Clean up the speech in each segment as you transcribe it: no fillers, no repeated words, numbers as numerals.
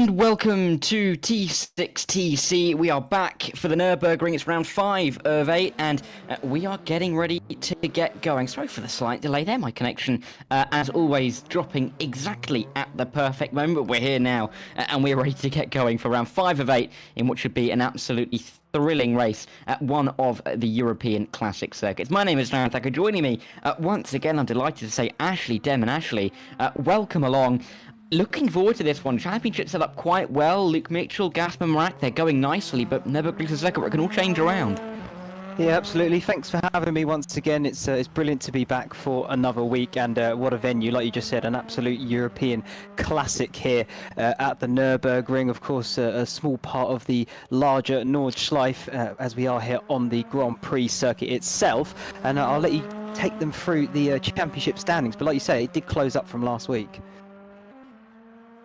And welcome to T6TC. We are back for the Nurburgring. It's round 5 of 8, and we are getting ready to get going. Sorry for the slight delay there. My connection, as always, dropping exactly at the perfect moment. But we're here now, and we're ready to get going for round 5 of 8 in what should be an absolutely thrilling race at one of the European classic circuits. My name is Darragh Thacker. Joining me once again, I'm delighted to say Ashley, Dem and Ashley, welcome along. Looking forward to this one. Championship set up quite well. Luke Mitchell, Gasper Marak, they're going nicely, but Nurburgring's a circuit where it can all change around. Yeah, absolutely. Thanks for having me once again. It's brilliant to be back for another week, and what a venue, like you just said, an absolute European classic here at the Nurburgring. Of course, a small part of the larger Nordschleife, as we are here on the Grand Prix circuit itself. And I'll let you take them through the championship standings. But like you say, it did close up from last week.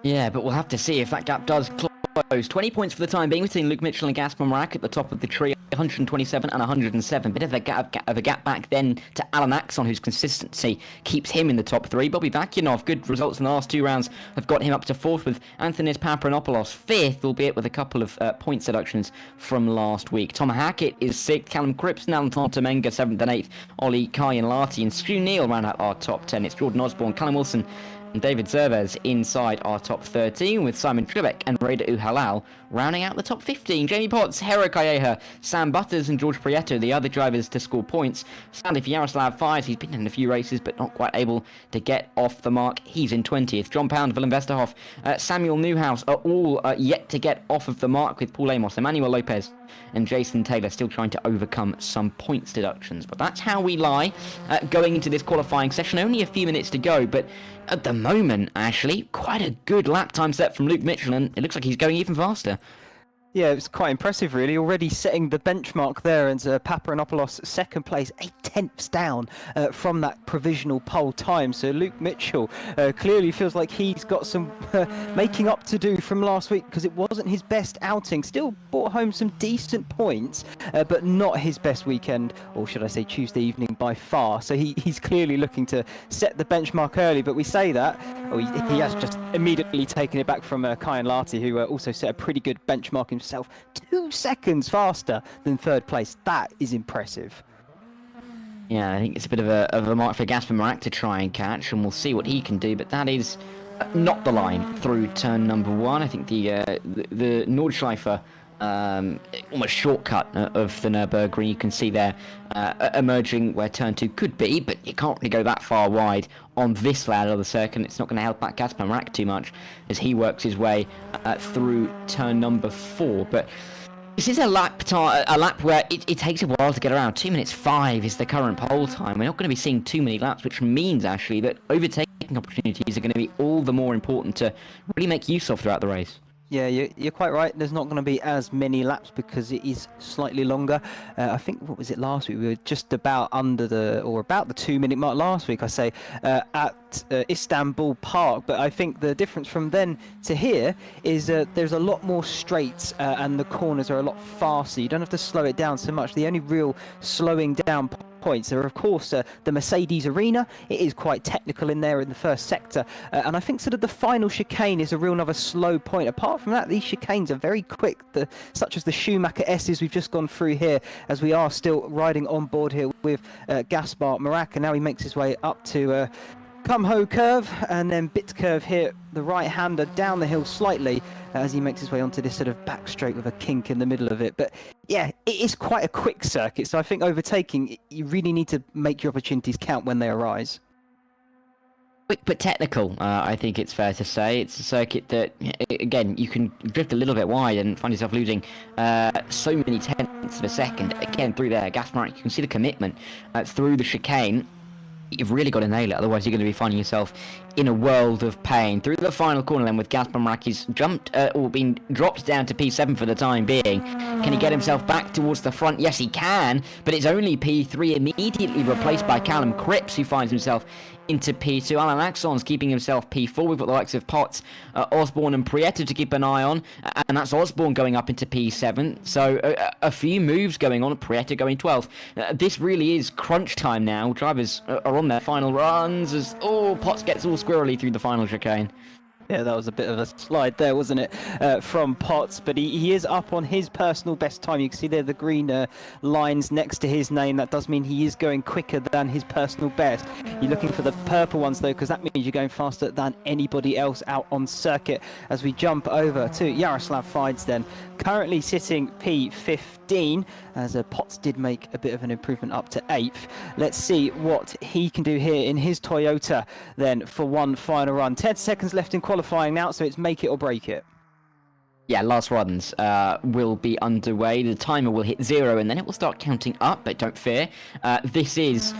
Yeah, but we'll have to see if that gap does close. 20 points for the time being between Luke Mitchell and Gasper Marak at the top of the tree. 127 and 107. Bit of a gap back then to Alan Axon, whose consistency keeps him in the top 3. Bobby Vakinov, good results in the last 2 rounds, have got him up to 4th, with Anthony's Paparanopoulos 5th, albeit with a couple of point deductions from last week. Tom Hackett is 6th. Callum Cripps, Nalanton Tomenga 7th and 8th. Ollie, Kai and Larty and Stu Neal round out our top 10. It's Jordan Osborne, Callum Wilson and David Zervez inside our top 13, with Simon Trebek and Reda Uhalal rounding out the top 15. Jamie Potts, Hera Calleja, Sam Butters and George Prieto, the other drivers to score points. Sadly for Yaroslav Fires, he's been in a few races but not quite able to get off the mark. He's in 20th. John Pound, Willem Westerhoff, Samuel Newhouse are all yet to get off of the mark, with Paul Amos, Emmanuel Lopez and Jason Taylor still trying to overcome some points deductions. But that's how we lie going into this qualifying session. Only a few minutes to go, but at the moment, Ashley, quite a good lap time set from Luke Mitchell, and it looks like he's going even faster. Yeah, it was quite impressive, really. Already setting the benchmark there, and Paparanopoulos 2nd place, 8/10 down from that provisional pole time. So Luke Mitchell clearly feels like he's got some making up to do from last week, because it wasn't his best outing. Still brought home some decent points, but not his best weekend, or should I say Tuesday evening, by far. So he's clearly looking to set the benchmark early, but we say that, he has just immediately taken it back from Kai and Larty, who also set a pretty good benchmark himself, 2 seconds faster than 3rd place. That is impressive. Yeah, I think it's a bit of a mark for Gasper Marak to try and catch, and we'll see what he can do, but that is not the line through turn number 1. I think the Nordschleife almost shortcut of the Nurburgring, you can see there emerging where turn 2 could be, but you can't really go that far wide on this layout of the circuit. It's not going to help out Gasper Marak too much as he works his way through turn number 4. But this is a lap where it takes a while to get around. 2 minutes 5 is the current pole time. We're not going to be seeing too many laps, which means actually that overtaking opportunities are going to be all the more important to really make use of throughout the race. Yeah, you're quite right. There's not going to be as many laps because it is slightly longer. I think, what was it last week? We were just about about the 2-minute mark last week, I say, at Istanbul Park. But I think the difference from then to here is there's a lot more straights and the corners are a lot faster. You don't have to slow it down so much. The only real slowing down points are, of course, the Mercedes Arena. It is quite technical in there in the first sector, and I think sort of the final chicane is a real another slow point. Apart from that, these chicanes are very quick, such as the Schumacher S's we've just gone through here, as we are still riding on board here with Gasper Marak, and now he makes his way up to Come-Ho curve, and then bit curve here, the right-hander down the hill slightly as he makes his way onto this sort of back straight with a kink in the middle of it. But yeah, it is quite a quick circuit, so I think overtaking, you really need to make your opportunities count when they arise. Quick but technical, I think it's fair to say. It's a circuit that, again, you can drift a little bit wide and find yourself losing so many tenths of a second. Again, through there, Gasper, you can see the commitment through the chicane. You've really got to nail it, otherwise you're going to be finding yourself in a world of pain. Through the final corner then, with Gasper Marak, he's jumped or been dropped down to P7 for the time being. Can he get himself back towards the front? Yes, he can, but it's only P3, immediately replaced by Callum Cripps, who finds himself into P2. Alan Axon's keeping himself P4. We've got the likes of Potts, Osborne and Prieto to keep an eye on, and that's Osborne going up into P7. So a few moves going on, Prieto going 12th. This really is crunch time now. Drivers are on their final runs as Potts gets all squirrely through the final chicane. Yeah, that was a bit of a slide there, wasn't it, from Potts? But he is up on his personal best time. You can see there the green lines next to his name. That does mean he is going quicker than his personal best. You're looking for the purple ones, though, because that means you're going faster than anybody else out on circuit. As we jump over to Yaroslav Fides then, currently sitting P15, as Potts did make a bit of an improvement up to 8th. Let's see what he can do here in his Toyota then for one final run. 10 seconds left in qualifying now, so it's make it or break it. Yeah, last runs will be underway. The timer will hit 0 and then it will start counting up, but don't fear. This is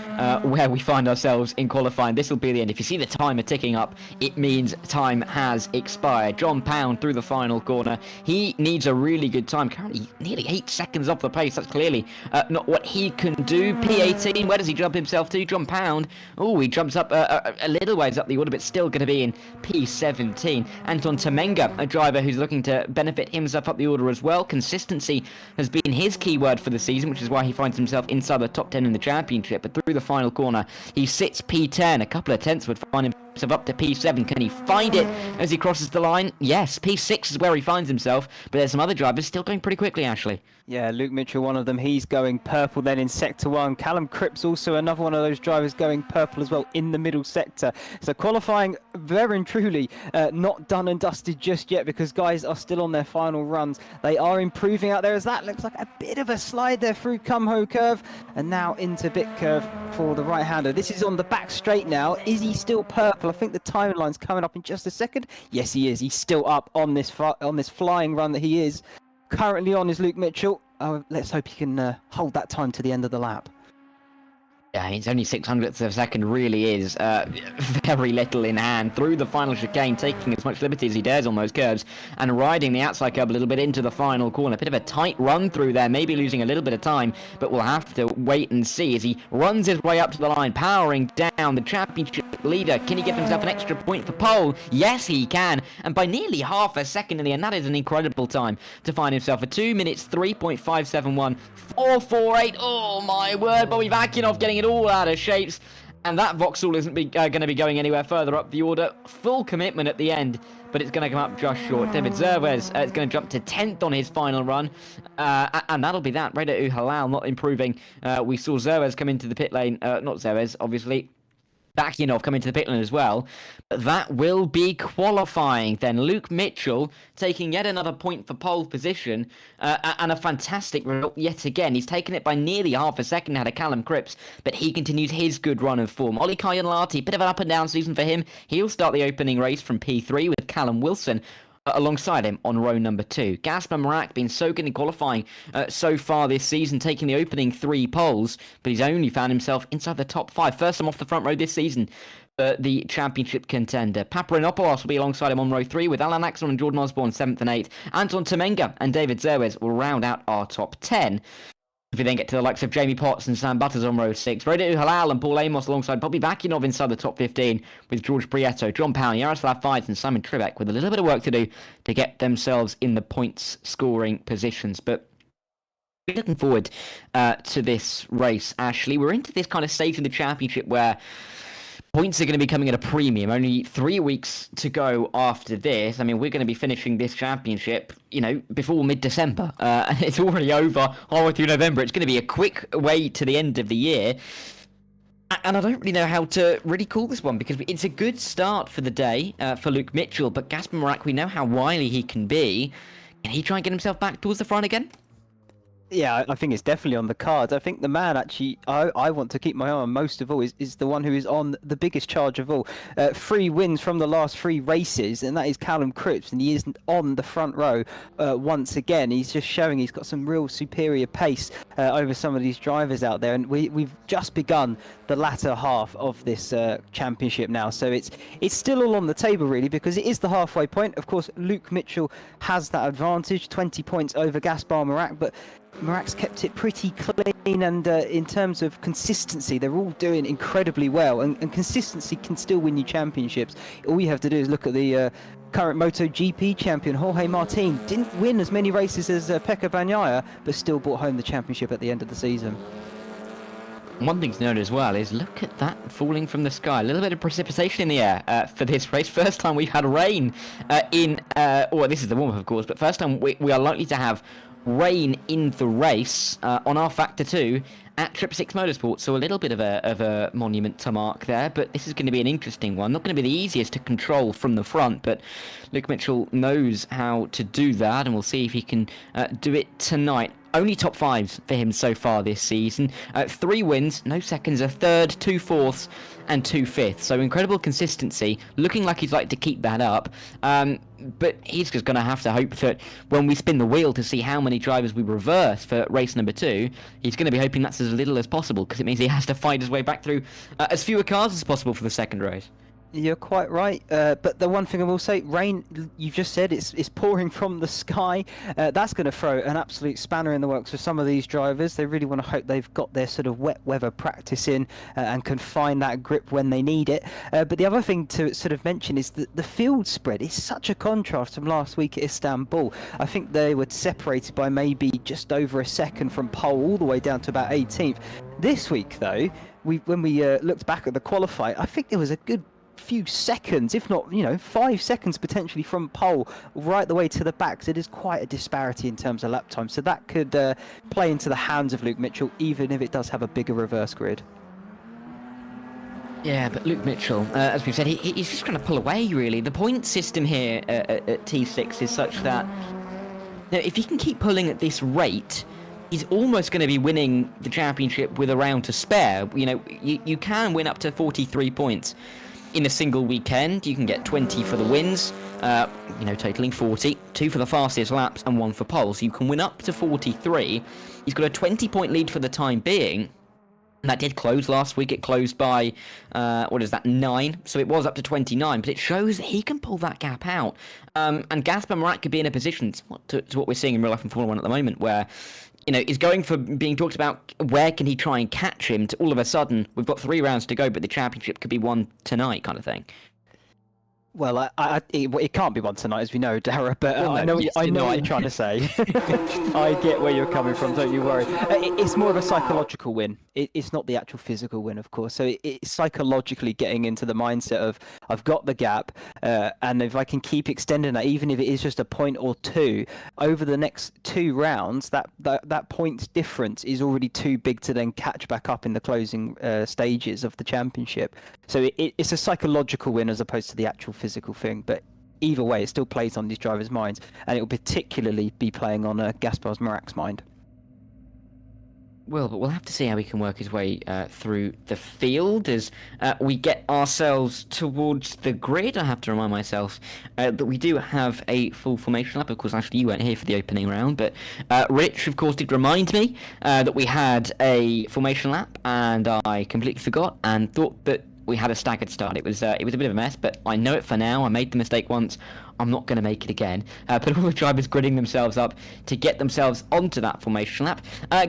where we find ourselves in qualifying. This will be the end. If you see the timer ticking up, it means time has expired. John Pound through the final corner. He needs a really good time. Currently nearly 8 seconds off the pace. That's clearly not what he can do. P18, where does he jump himself to? John Pound. Oh, he jumps up a little ways up the order, but still going to be in P17. Anton Temenga, a driver who's looking to benefit himself up the order as well. Consistency has been his keyword for the season, which is why he finds himself inside the top 10 in the championship. But through the final corner, he sits P10. A couple of tenths would find himself up to P7. Can he find it as he crosses the line? Yes, P6 is where he finds himself, but there's some other drivers still going pretty quickly, Ashley. Yeah, Luke Mitchell, one of them, he's going purple then in Sector 1. Callum Cripps, also another one of those drivers going purple as well in the middle sector. So qualifying very and truly not done and dusted just yet, because guys are still on their final runs. They are improving out there, as that looks like a bit of a slide there through Cumho curve and now into bit curve for the right-hander. This is on the back straight now. Is he still purple? I think the timeline's coming up in just a second. Yes, he is. He's still up on this flying run that he is currently on, is Luke Mitchell. Let's hope he can hold that time to the end of the lap. Yeah, it's only 600ths of a second, really is very little in hand. Through the final chicane, taking as much liberty as he dares on those curves, and riding the outside curve a little bit into the final corner. Bit of a tight run through there, maybe losing a little bit of time, but we'll have to wait and see as he runs his way up to the line, powering down the championship leader. Can he give himself an extra point for pole? Yes, he can, and by nearly half a second in the end. That is an incredible time to find himself. A 2 minutes 3.571, 448. Oh my word, Bobby Vakinov getting it all out of shapes, and that Vauxhall isn't going to be going anywhere further up the order. Full commitment at the end, but it's going to come up just short. David Zerwes is going to jump to 10th on his final run, and that'll be that. Reda Uhalal not improving. We saw Zerwes come into the pit lane, not Zerwes, obviously. Bakinov coming to the pit lane as well. But that will be qualifying then. Luke Mitchell taking yet another point for pole position, and a fantastic result yet again. He's taken it by nearly half a second ahead of Callum Cripps, but he continues his good run of form. Ollie Kayanlati, bit of an up and down season for him. He'll start the opening race from P3 with Callum Wilson alongside him on row number 2. Gasper Marak been so good in qualifying so far this season, taking the opening 3 poles, but he's only found himself inside the top 5. First time off the front row this season for the championship contender. Paparinopoulos will be alongside him on row 3, with Alan Axel and Jordan Osborne 7th and 8th. Anton Temenga and David Zerwes will round out our top 10. If we then get to the likes of Jamie Potts and Sam Butters on row 6, Reda Uhalal and Paul Amos alongside Bobby Vakinov inside the top 15, with George Prieto, John Pound, Yaroslav Fides and Simon Trivek with a little bit of work to do to get themselves in the points scoring positions. But we're looking forward to this race, Ashley. We're into this kind of stage in the championship where points are going to be coming at a premium. Only 3 weeks to go after this. I mean, we're going to be finishing this championship, before mid-December. And it's already over halfway through November. It's going to be a quick way to the end of the year. And I don't really know how to really call this one, because it's a good start for the day for Luke Mitchell. But Gasper Marak, we know how wily he can be. Can he try and get himself back towards the front again? Yeah, I think it's definitely on the cards. I think the man actually I want to keep my eye on most of all is the one who is on the biggest charge of all. 3 wins from the last 3 races, and that is Callum Cripps, and he is on the front row once again. He's just showing he's got some real superior pace over some of these drivers out there, and we've just begun the latter half of this championship now. So it's still all on the table, really, because it is the halfway point. Of course, Luke Mitchell has that advantage, 20 points over Gaspar Marak, but Marak's kept it pretty clean, and in terms of consistency, they're all doing incredibly well, and consistency can still win you championships. All you have to do is look at the current MotoGP champion, Jorge Martin. Didn't win as many races as Pecco Bagnaia, but still brought home the championship at the end of the season. One thing to note as well is look at that falling from the sky. A little bit of precipitation in the air for this race. First time we've had rain this is the warm-up, of course, but first time we are likely to have rain in the race on rFactor 2 at 6 Motorsport. So a little bit of a monument to mark there, but this is going to be an interesting one. Not going to be the easiest to control from the front, but Luke Mitchell knows how to do that, and we'll see if he can do it tonight. Only top fives for him so far this season. 3 wins, no seconds, a third, 2 fourths, and 2 fifths. So incredible consistency. Looking like he's like to keep that up. But he's just going to have to hope that when we spin the wheel to see how many drivers we reverse for race number 2, he's going to be hoping that's as little as possible, because it means he has to fight his way back through as fewer cars as possible for the second race. You're quite right, but the one thing I will say, rain, you've just said it's pouring from the sky. That's going to throw an absolute spanner in the works for some of these drivers. They really want to hope they've got their sort of wet weather practice in and can find that grip when they need it. But the other thing to sort of mention is that the field spread is such a contrast from last week at Istanbul. I think they were separated by maybe just over a second from pole all the way down to about 18th. This week, though, when we looked back at the qualify, I think there was a good few seconds, if not 5 seconds potentially from pole right the way to the back. So it is quite a disparity in terms of lap time, so that could play into the hands of Luke Mitchell, even if it does have a bigger reverse grid. Yeah, but Luke Mitchell, as we've said, he's just trying to pull away, really. The point system here at T6 is such that if he can keep pulling at this rate, he's almost going to be winning the championship with a round to spare. You can win up to 43 points in a single weekend. You can get 20 for the wins, totaling 40, 2 for the fastest laps and 1 for pole. So you can win up to 43. He's got a 20-point lead for the time being. And that did close last week. It closed by, 9? So it was up to 29, but it shows that he can pull that gap out. And Gaspar Marat could be in a position to what we're seeing in real life in Formula 1 at the moment, where is going for being talked about where can he try and catch him, to all of a sudden we've got 3 rounds to go, but the championship could be won tonight kind of thing. Well, it can't be one tonight, as we know, Darragh, but I know what you're trying to say. I get where you're coming from, don't you worry. It's more of a psychological win. It's not the actual physical win, of course. So it's psychologically getting into the mindset of, I've got the gap, and if I can keep extending that, even if it is just a point or 2, over the next 2 rounds, that points difference is already too big to then catch back up in the closing stages of the championship. So it's a psychological win as opposed to the actual physical thing, but either way it still plays on these drivers' minds, and it will particularly be playing on Gaspar Marat's mind. Well, but we'll have to see how he can work his way through the field as we get ourselves towards the grid. I have to remind myself that we do have a full formation lap. Of course, actually, you weren't here for the opening round, but Rich, of course, did remind me that we had a formation lap, and I completely forgot and thought that we had a staggered start. It was a bit of a mess, but I know it for now. I made the mistake once. I'm not going to make it again. But all the drivers gridding themselves up to get themselves onto that formation lap.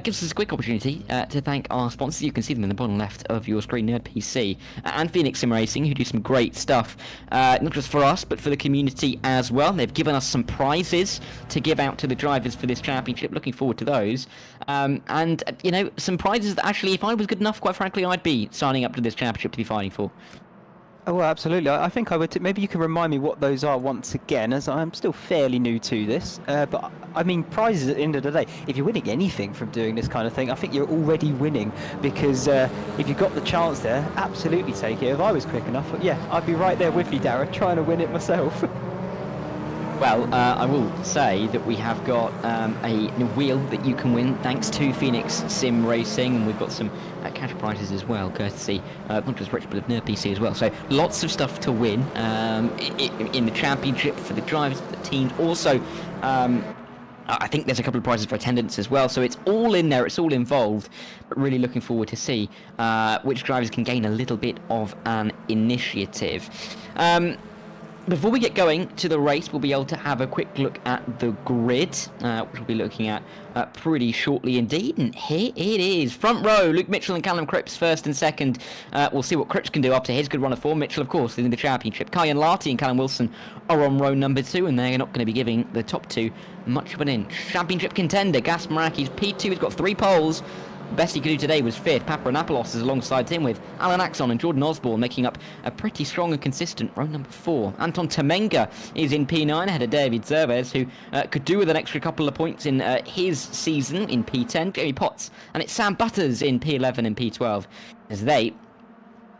Gives us a quick opportunity to thank our sponsors. You can see them in the bottom left of your screen, NerdPC and Phoenix Sim Racing, who do some great stuff, not just for us, but for the community as well. They've given us some prizes to give out to the drivers for this championship. Looking forward to those. And some prizes that actually, if I was good enough, quite frankly, I'd be signing up to this championship to be fighting for. Oh, well, absolutely. I think I would. Maybe you can remind me what those are once again, as I'm still fairly new to this. But I mean, prizes at the end of the day. If you're winning anything from doing this kind of thing, I think you're already winning, because if you got the chance there, absolutely take it. If I was quick enough, yeah, I'd be right there with you, Darragh, trying to win it myself. Well, I will say that we have got a wheel that you can win thanks to Phoenix Sim Racing, and we've got some cash prizes as well, courtesy not just Rich but of NerdPC as well. So lots of stuff to win in the championship for the drivers, for the teams. Also, I think there's a couple of prizes for attendance as well. So it's all in there, it's all involved. But really looking forward to see which drivers can gain a little bit of an initiative. Before we get going to the race, we'll be able to have a quick look at the grid, which we'll be looking at pretty shortly indeed. And here it is. Front row, Luke Mitchell and Callum Cripps first and second. We'll see what Cripps can do after his good run of form. Mitchell, of course, is in the championship. Kyan Larty and Callum Wilson are on row number 2, and they're not going to be giving the top 2 much of an inch. Championship contender, Gaspar Marat, P2. He's got 3 poles, best he could do today was 5th. Paparanopoulos is alongside him with Alan Axon and Jordan Osborne making up a pretty strong and consistent row number 4. Anton Temenga is in P9 ahead of David Zerves, who could do with an extra couple of points in his season in P10. Jamie Potts, and it's Sam Butters in P11 and P12 as they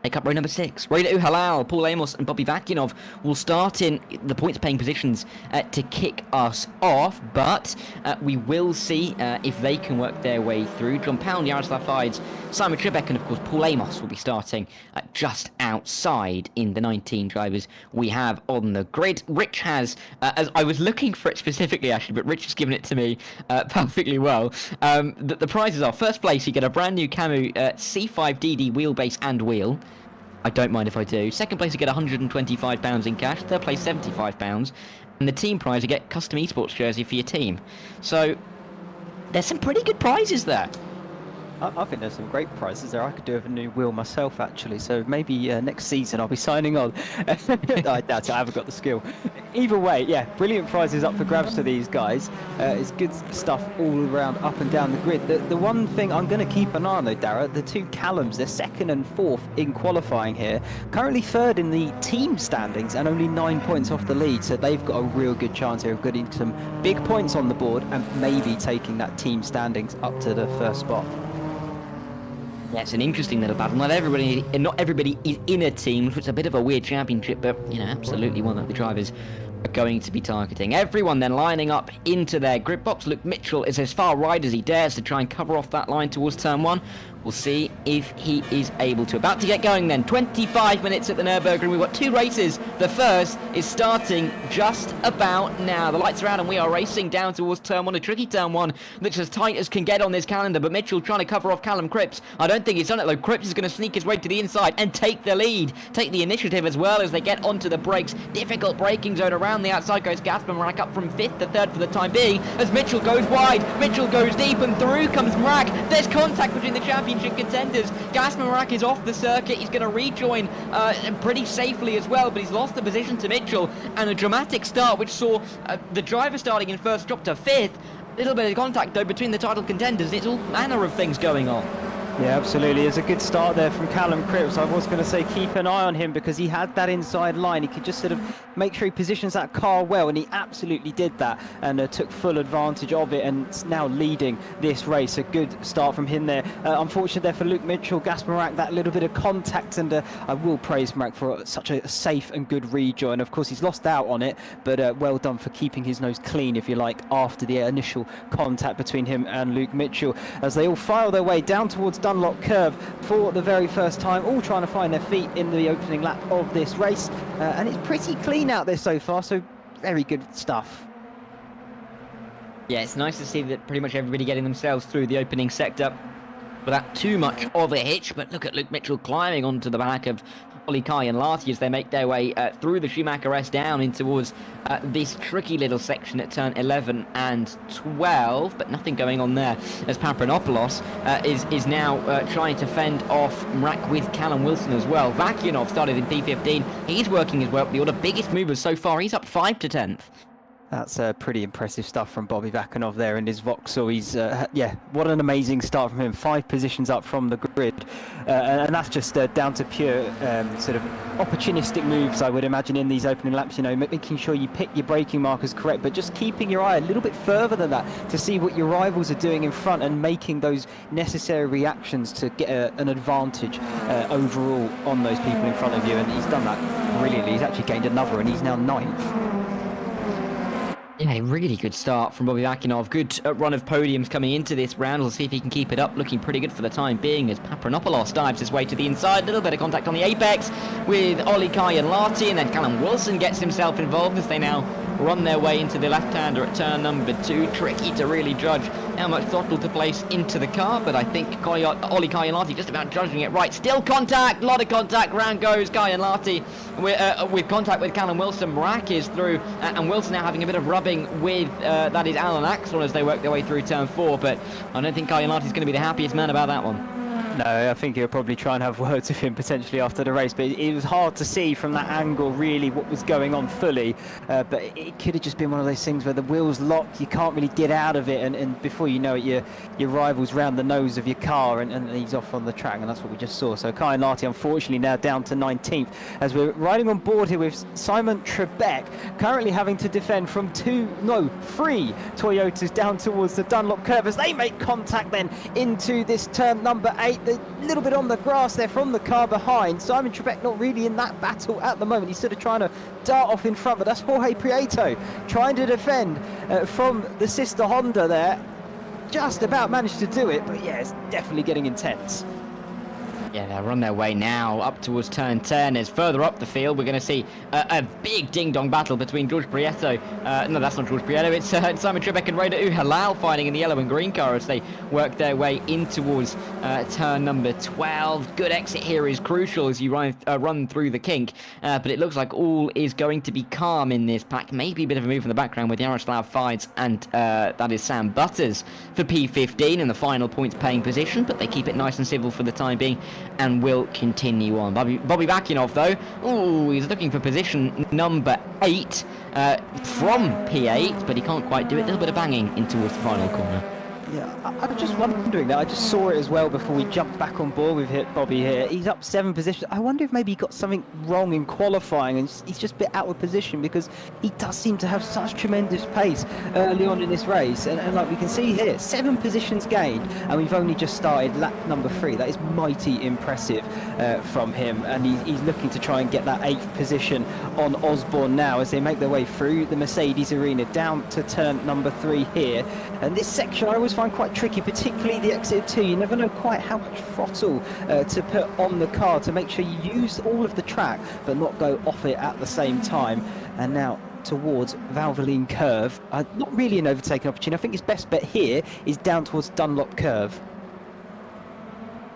make up row number 6. Reda Uhalal, Paul Amos and Bobby Vakinov will start in the points-paying positions to kick us off, but we will see if they can work their way through. John Pound, Yaroslav Fides, Simon Trebek and of course Paul Amos will be starting just outside in the 19 drivers we have on the grid. Rich has, as I was looking for it specifically actually, but Rich has given it to me perfectly well. The prizes are, first place you get a brand new Cammus C5 DD wheelbase and wheel. I don't mind if I do. Second place you get £125 in cash. Third place £75. And the team prize you get custom esports jersey for your team. So there's some pretty good prizes there. I think there's some great prizes there. I could do with a new wheel myself, actually. So maybe next season I'll be signing on. I doubt it. I haven't got the skill. Either way, yeah, brilliant prizes up for grabs for these guys. It's good stuff all around, up and down the grid. The one thing I'm going to keep an eye on, though, Darragh, the 2 Callums, they're 2nd and 4th in qualifying here. Currently 3rd in the team standings and only 9 points off the lead. So they've got a real good chance here of getting some big points on the board and maybe taking that team standings up to the 1st spot. Yeah, it's an interesting little battle. Not everybody is in a team, which is a bit of a weird championship, but, you know, absolutely one that the drivers are going to be targeting. Everyone then lining up into their grid box. Luke Mitchell is as far right as he dares to try and cover off that line towards turn 1. We'll see if he is able to. About to get going then. 25 minutes at the Nurburgring. We've got 2 races. The first is starting just about now. The lights are out and we are racing down towards turn 1. A tricky turn 1 that's as tight as can get on this calendar. But Mitchell trying to cover off Callum Cripps. I don't think he's done it though. Cripps is going to sneak his way to the inside and take the lead. Take the initiative as well as they get onto the brakes. Difficult braking zone around the outside goes Gasper Marak up from 5th to 3rd for the time being. As Mitchell goes wide. Mitchell goes deep and through comes Marak. There's contact between the championship contenders. Gasper Marak is off the circuit. He's going to rejoin pretty safely as well, but he's lost the position to Mitchell. And a dramatic start which saw the driver starting in 1st drop to 5th. A little bit of contact though between the title contenders. It's all manner of things going on. Yeah, absolutely. It's a good start there from Callum Cripps. I was going to say keep an eye on him because he had that inside line. He could just sort of make sure he positions that car well, and he absolutely did that and took full advantage of it, and it's now leading this race. A good start from him there. Unfortunate there for Luke Mitchell, Gasper Marak, that little bit of contact, and I will praise Marak for such a safe and good rejoin. Of course, he's lost out on it, but well done for keeping his nose clean, if you like, after the initial contact between him and Luke Mitchell, as they all file their way down towards Dunlop Curve for the very first time, all trying to find their feet in the opening lap of this race, and it's pretty clean out there so far, so very good stuff. Yeah, it's nice to see that pretty much everybody getting themselves through the opening sector without too much of a hitch. But look at Luke Mitchell climbing onto the back of Ollie Kai and Larty as they make their way through the Schumacher S down in towards this tricky little section at turn 11 and 12, but nothing going on there as Paparanopoulos is now trying to fend off Mrak with Callum Wilson as well. Vakinov started in P15. He's working his way up the order. Biggest movers so far. He's up 5 to 10th. That's pretty impressive stuff from Bobby Vakinov there in his Vauxhall. He's, yeah, what an amazing start from him. 5 positions up from the grid. And that's just down to pure sort of opportunistic moves, I would imagine, in these opening laps. You know, making sure you pick your braking markers correct, but just keeping your eye a little bit further than that to see what your rivals are doing in front and making those necessary reactions to get an advantage overall on those people in front of you. And he's done that brilliantly. He's actually gained another, and he's now 9th. Yeah, really good start from Bobby Vakinov. Good run of podiums coming into this round. We'll see if he can keep it up. Looking pretty good for the time being as Paparanopoulos dives his way to the inside. A little bit of contact on the apex with Ollie Kai and Larty, and then Callum Wilson gets himself involved as they now run their way into the left-hander at turn number 2. Tricky to really judge how much throttle to place into the car, but I think Ollie Kai and Larty just about judging it right. Still contact, a lot of contact. Round goes Kai and Larty with contact with Callum Wilson. Mrak is through, and Wilson now having a bit of rubbing with that is Alan Axel as they work their way through turn 4, but I don't think Kai and Larty is going to be the happiest man about that one. No, I think he'll probably try and have words with him potentially after the race, but it was hard to see from that angle really what was going on fully. But it could have just been one of those things where the wheels lock, you can't really get out of it, and before you know it, your rival's round the nose of your car, and he's off on the track, and that's what we just saw. So Kai and Larty unfortunately now down to 19th, as we're riding on board here with Simon Trebek, currently having to defend from three Toyotas down towards the Dunlop curve as they make contact then into this turn number 8. A little bit on the grass there from the car behind. Simon Trebek not really in that battle at the moment. He's sort of trying to dart off in front, but that's Jorge Prieto trying to defend from the sister Honda there. Just about managed to do it, but yeah, it's definitely getting intense. Yeah, they're on their way now up towards turn 10. As further up the field, we're going to see a big ding-dong battle between George Prieto. No, that's not George Prieto. It's Simon Trebek and Raider Uhalal fighting in the yellow and green car as they work their way in towards turn number 12. Good exit here is crucial as you run through the kink. But it looks like all is going to be calm in this pack. Maybe a bit of a move in the background with Yaroslav Fides and that is Sam Butters for P15 in the final points paying position. But they keep it nice and civil for the time being and will continue on. Bobby Bakinov, though, he's looking for position number 8 from P8, but he can't quite do it. A little bit of banging in towards the final corner. Yeah, I was just wondering that. I just saw it as well before we jumped back on board with Bobby here. He's up 7 positions. I wonder if maybe he got something wrong in qualifying and he's just a bit out of position, because he does seem to have such tremendous pace early on in this race. And like we can see here, 7 positions gained, and we've only just started lap number 3. That is mighty impressive from him. And he's looking to try and get that 8th position on Osborne now as they make their way through the Mercedes arena down to turn number 3 here. And this section I always find quite tricky, particularly the exit of 2. You never know quite how much throttle to put on the car to make sure you use all of the track but not go off it at the same time. And now towards Valvoline curve, not really an overtaking opportunity. I think his best bet here is down towards Dunlop curve.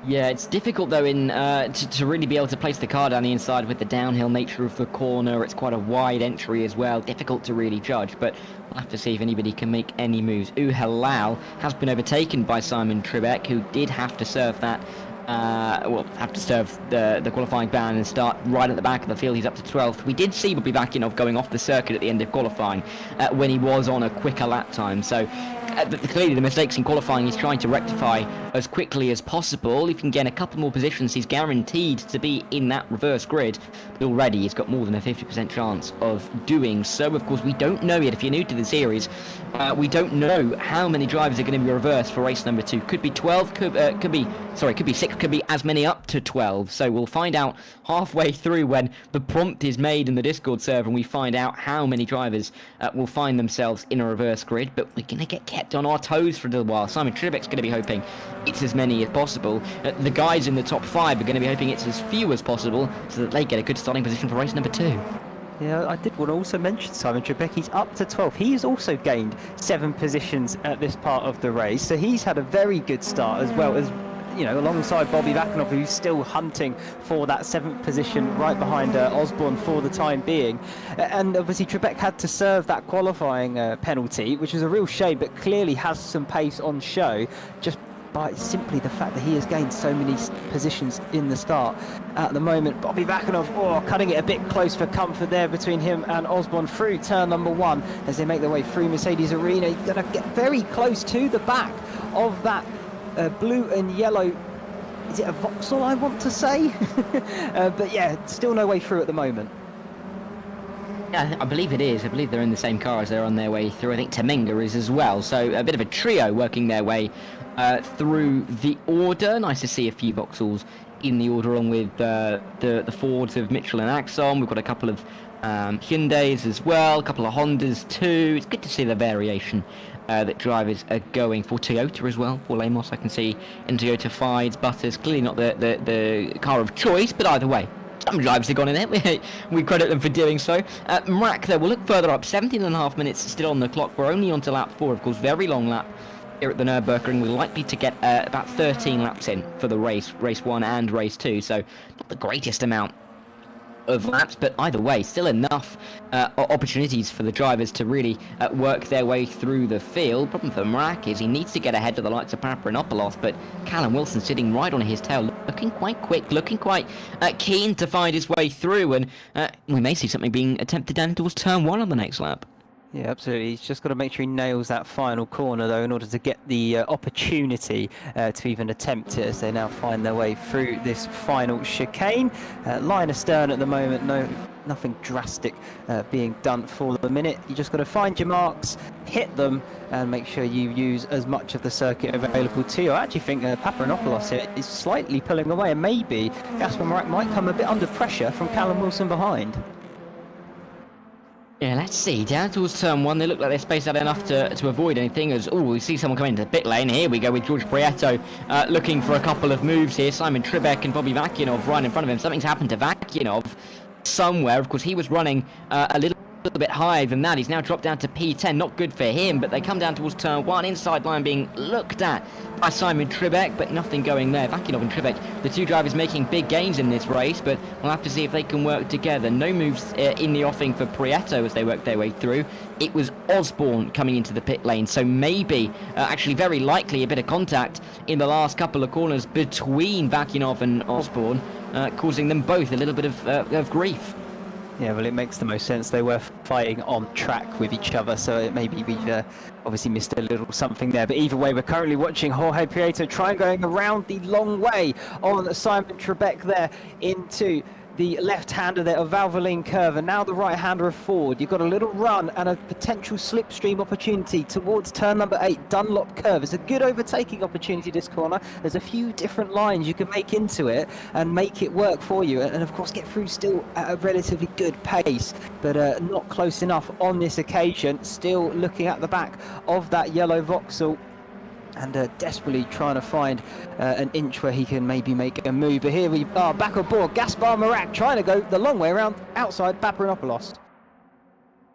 Yeah, it's difficult though to really be able to place the car down the inside with the downhill nature of the corner. It's quite a wide entry as well, difficult to really judge, but we'll have to see if anybody can make any moves. Uhalal has been overtaken by Simon Trebek, who did have to serve that have to serve the qualifying ban and start right at the back of the field. He's up to 12th. We did see Bobby Bakinov going off the circuit at the end of qualifying when he was on a quicker lap time. So clearly the mistakes in qualifying he's trying to rectify as quickly as possible. If he can get a couple more positions, he's guaranteed to be in that reverse grid. But already he's got more than a 50% chance of doing so. Of course, we don't know yet. If you're new to the series, we don't know how many drivers are going to be reversed for race number 2. Could be 12, could be 6, could be as many up to 12. So we'll find out halfway through when the prompt is made in the Discord server and we find out how many drivers will find themselves in a reverse grid. But we're going to get kept on our toes for a little while. Simon Trebek's going to be hoping it's as many as possible. The guys in the top 5 are going to be hoping it's as few as possible so that they get a good starting position for race number 2. Yeah, I did want to also mention Simon Trebek. He's up to 12. He has also gained 7 positions at this part of the race, so he's had a very good start, as well as, you know, alongside Bobby Bakinov, who's still hunting for that 7th position right behind Osborne for the time being. And obviously Trebek had to serve that qualifying penalty, which is a real shame, but clearly has some pace on show just by simply the fact that he has gained so many positions in the start at the moment. Bobby Bakinov, cutting it a bit close for comfort there between him and Osborne through turn number 1 as they make their way through Mercedes arena. He's going to get very close to the back of that blue and yellow, is it a Vauxhall I want to say? But yeah, still no way through at the moment. Yeah, I believe it is. I believe they're in the same car as they're on their way through. I think Temenga is as well. So a bit of a trio working their way through the order. Nice to see a few Vauxhalls in the order along with the Fords of Mitchell and Axon. We've got a couple of Hyundais as well, a couple of Hondas too. It's good to see the variation that drivers are going for. Toyota as well. Paul Amos, I can see in Toyota Fides. Butters, clearly not the car of choice, but either way, some drivers have gone in it. We credit them for doing so. Mrak, though, we'll look further up. 17.5 minutes still on the clock. We're only on to lap 4, of course. Very long lap here at the Nurburgring. We're likely to get about 13 laps in for the race 1 and race 2. So not the greatest amount of laps, but either way, still enough opportunities for the drivers to really work their way through the field. Problem for Mrak is he needs to get ahead of the likes of Paparanopoulos, but Callum Wilson sitting right on his tail, looking quite quick, looking quite keen to find his way through, and we may see something being attempted down towards turn 1 on the next lap. Yeah, absolutely. He's just got to make sure he nails that final corner, though, in order to get the opportunity to even attempt it as they now find their way through this final chicane. Line astern at the moment, nothing drastic being done for the minute. You just got to find your marks, hit them, and make sure you use as much of the circuit available to you. I actually think Paparanopoulos here is slightly pulling away, and maybe Gasper Mrak might come a bit under pressure from Callum Wilson behind. Yeah, let's see. Down towards turn 1, they look like they're spaced out enough to avoid anything. As we see someone come into the pit lane. Here we go with George Prieto looking for a couple of moves here. Simon Trebek and Bobby Vakinov right in front of him. Something's happened to Vakinov somewhere. Of course, he was running a little bit higher than that. He's now dropped down to P10. Not good for him, but they come down towards turn 1. Inside line being looked at by Simon Trebek, but nothing going there. Vakinov and Trebek, the two drivers making big gains in this race, but we'll have to see if they can work together. No moves in the offing for Prieto as they work their way through. It was Osborne coming into the pit lane, so maybe, actually very likely, a bit of contact in the last couple of corners between Vakinov and Osborne, causing them both a little bit of grief. Yeah, well, it makes the most sense. They were fighting on track with each other, so maybe we've obviously missed a little something there. But either way, we're currently watching Jorge Prieto try and going around the long way on Simon Trebek there into the left-hander there of Valvoline curve, and now the right-hander of Ford. You've got a little run and a potential slipstream opportunity towards turn number 8, Dunlop curve. It's a good overtaking opportunity this corner. There's a few different lines you can make into it and make it work for you, and of course get through still at a relatively good pace, but not close enough on this occasion. Still looking at the back of that yellow Vauxhall, and desperately trying to find an inch where he can maybe make a move. But here we are back on board. Gaspar Mrak trying to go the long way around outside Paparanopoulos.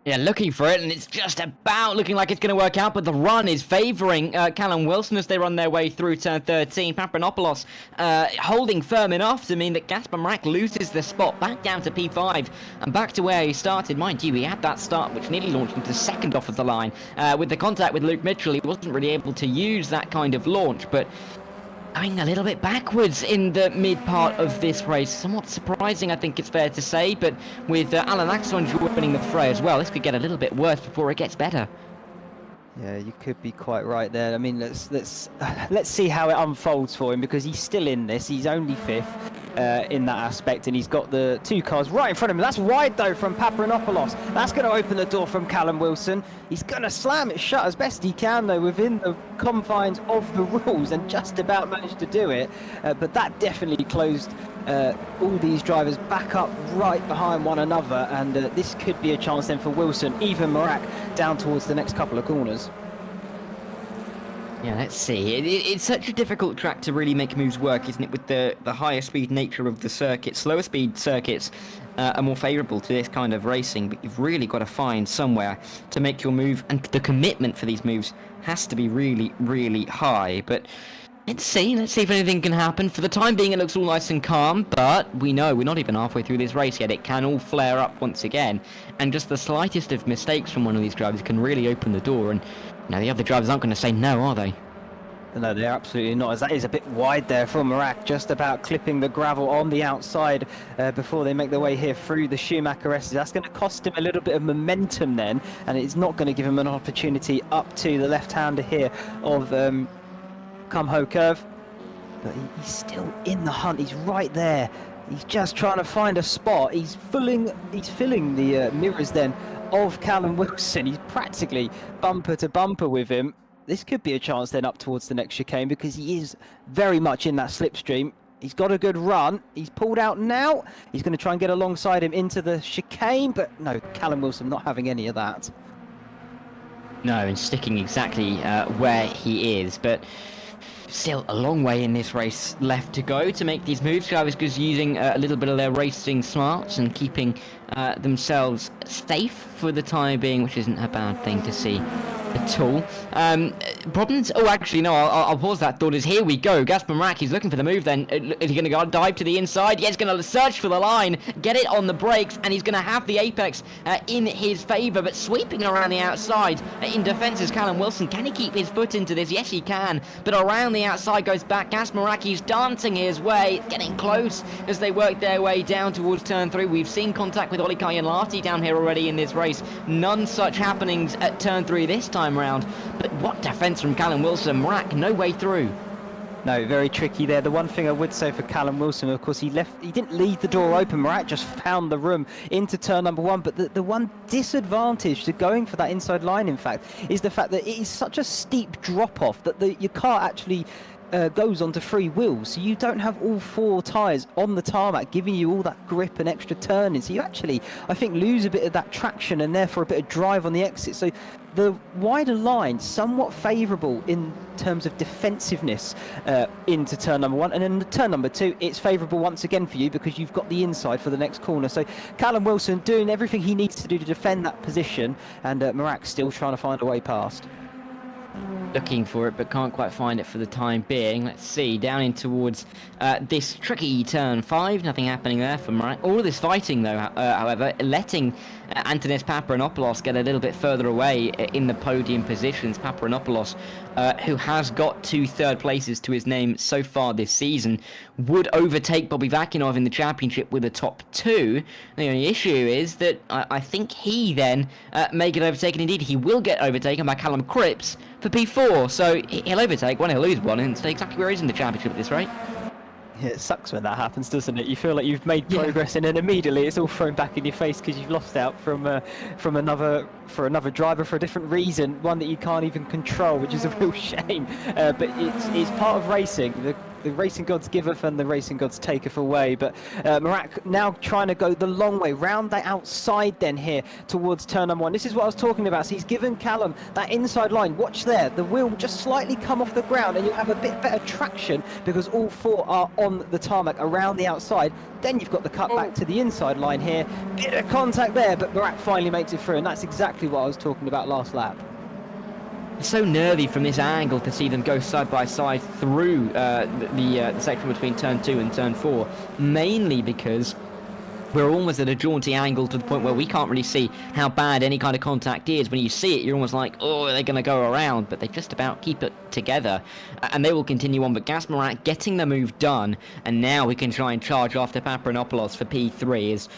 Yeah, looking for it, and it's just about looking like it's going to work out, but the run is favouring Callum Wilson as they run their way through turn 13. Paparanopoulos holding firm enough to mean that Gaspar Mrak loses the spot back down to P5 and back to where he started. Mind you, he had that start which nearly launched him to second off of the line. With the contact with Luke Mitchell, he wasn't really able to use that kind of launch, but going a little bit backwards in the mid part of this race. Somewhat surprising, I think it's fair to say, but with Alan Axon joining the fray as well, this could get a little bit worse before it gets better. Yeah, you could be quite right there. I mean, let's see how it unfolds for him, because he's still in this. He's only 5th in that aspect, and he's got the two cars right in front of him. That's wide though from Paparanopoulos. That's going to open the door from Callum Wilson. He's going to slam it shut as best he can though within the confines of the rules, and just about managed to do it. But that definitely closed all these drivers back up right behind one another, and this could be a chance then for Wilson, even Mrak, down towards the next couple of corners. Yeah, let's see. It's such a difficult track to really make moves work, isn't it, with the higher speed nature of the circuit. Slower speed circuits are more favourable to this kind of racing, but you've really got to find somewhere to make your move, and the commitment for these moves has to be really, really high. But let's see if anything can happen. For the time being, it looks all nice and calm, but we know we're not even halfway through this race yet. It can all flare up once again, and just the slightest of mistakes from one of these drivers can really open the door, and the other drivers aren't going to say no, are they? No, they're absolutely not, as that is a bit wide there from Mrak, just about clipping the gravel on the outside before they make their way here through the Schumacher S's. That's going to cost him a little bit of momentum then, and it's not going to give him an opportunity up to the left-hander here of Cumho curve. But he's still in the hunt. He's right there. He's just trying to find a spot. He's filling the mirrors then of Callum Wilson. He's practically bumper to bumper with him. This could be a chance then up towards the next chicane, because he is very much in that slipstream. He's got a good run. He's pulled out now. He's going to try and get alongside him into the chicane, but no, Callum Wilson not having any of that. No, and sticking exactly where he is, but still a long way in this race left to go to make these moves. Drivers just using a little bit of their racing smarts and keeping themselves safe for the time being, which isn't a bad thing to see. at all. Problems. Oh, actually, no. I'll pause that thought. As here we go. Gasper Mrak, he's looking for the move. Then is he going to dive to the inside? Yeah, he's going to search for the line, get it on the brakes, and he's going to have the apex in his favour. But sweeping around the outside in defence is Callum Wilson. Can he keep his foot into this? Yes, he can. But around the outside goes back. Gasper Mrak, he's dancing his way, getting close as they work their way down towards turn 3. We've seen contact with Oli Kayanlati down here already in this race. None such happenings at turn 3 this time round. But what defence from Callum Wilson. Mrak, no way through. No, very tricky there. The one thing I would say for Callum Wilson, of course, he didn't leave the door open. Mrak just found the room into turn number 1. But the one disadvantage to going for that inside line, in fact, is the fact that it is such a steep drop-off that your car actually goes onto 3 wheels, so you don't have all 4 tyres on the tarmac giving you all that grip and extra turning, so you actually, I think, lose a bit of that traction and therefore a bit of drive on the exit. So the wider line somewhat favourable in terms of defensiveness into turn number 1, and then turn number 2 it's favourable once again for you because you've got the inside for the next corner. So Callum Wilson doing everything he needs to do to defend that position, and Mrak still trying to find a way past. Looking for it, but can't quite find it for the time being. Let's see, down in towards this tricky turn 5. Nothing happening there for Mrak. All of this fighting, though, however, letting Antonis Paparanopoulos get a little bit further away in the podium positions. Paparanopoulos, who has got 2 third places to his name so far this season, would overtake Bobby Vakinov in the championship with a top 2. The only issue is that I think he then may get overtaken. Indeed, he will get overtaken by Callum Cripps for P4, so he'll overtake one, he'll lose one, and stay exactly where he is in the championship at this rate. Yeah, it sucks when that happens, doesn't it? You feel like you've made progress, and then immediately it's all thrown back in your face because you've lost out from another driver for a different reason, one that you can't even control, which is a real shame. But it's part of racing. The racing gods giveth and the racing gods taketh away. But Mrak now trying to go the long way round the outside then here towards turn number 1. This is what I was talking about. So he's given Callum that inside line. Watch there, the wheel will just slightly come off the ground and you'll have a bit better traction because all 4 are on the tarmac around the outside. Then you've got the cut back to the inside line here. Bit of contact there, but Mrak finally makes it through, and that's exactly what I was talking about last lap. It's so nervy from this angle to see them go side by side through the section between turn 2 and turn 4, mainly because we're almost at a jaunty angle to the point where we can't really see how bad any kind of contact is. When you see it, you're almost like, oh, they're going to go around, but they just about keep it together, and they will continue on. But Gasper Mrak getting the move done, and now we can try and charge after Paparanopoulos for P3 as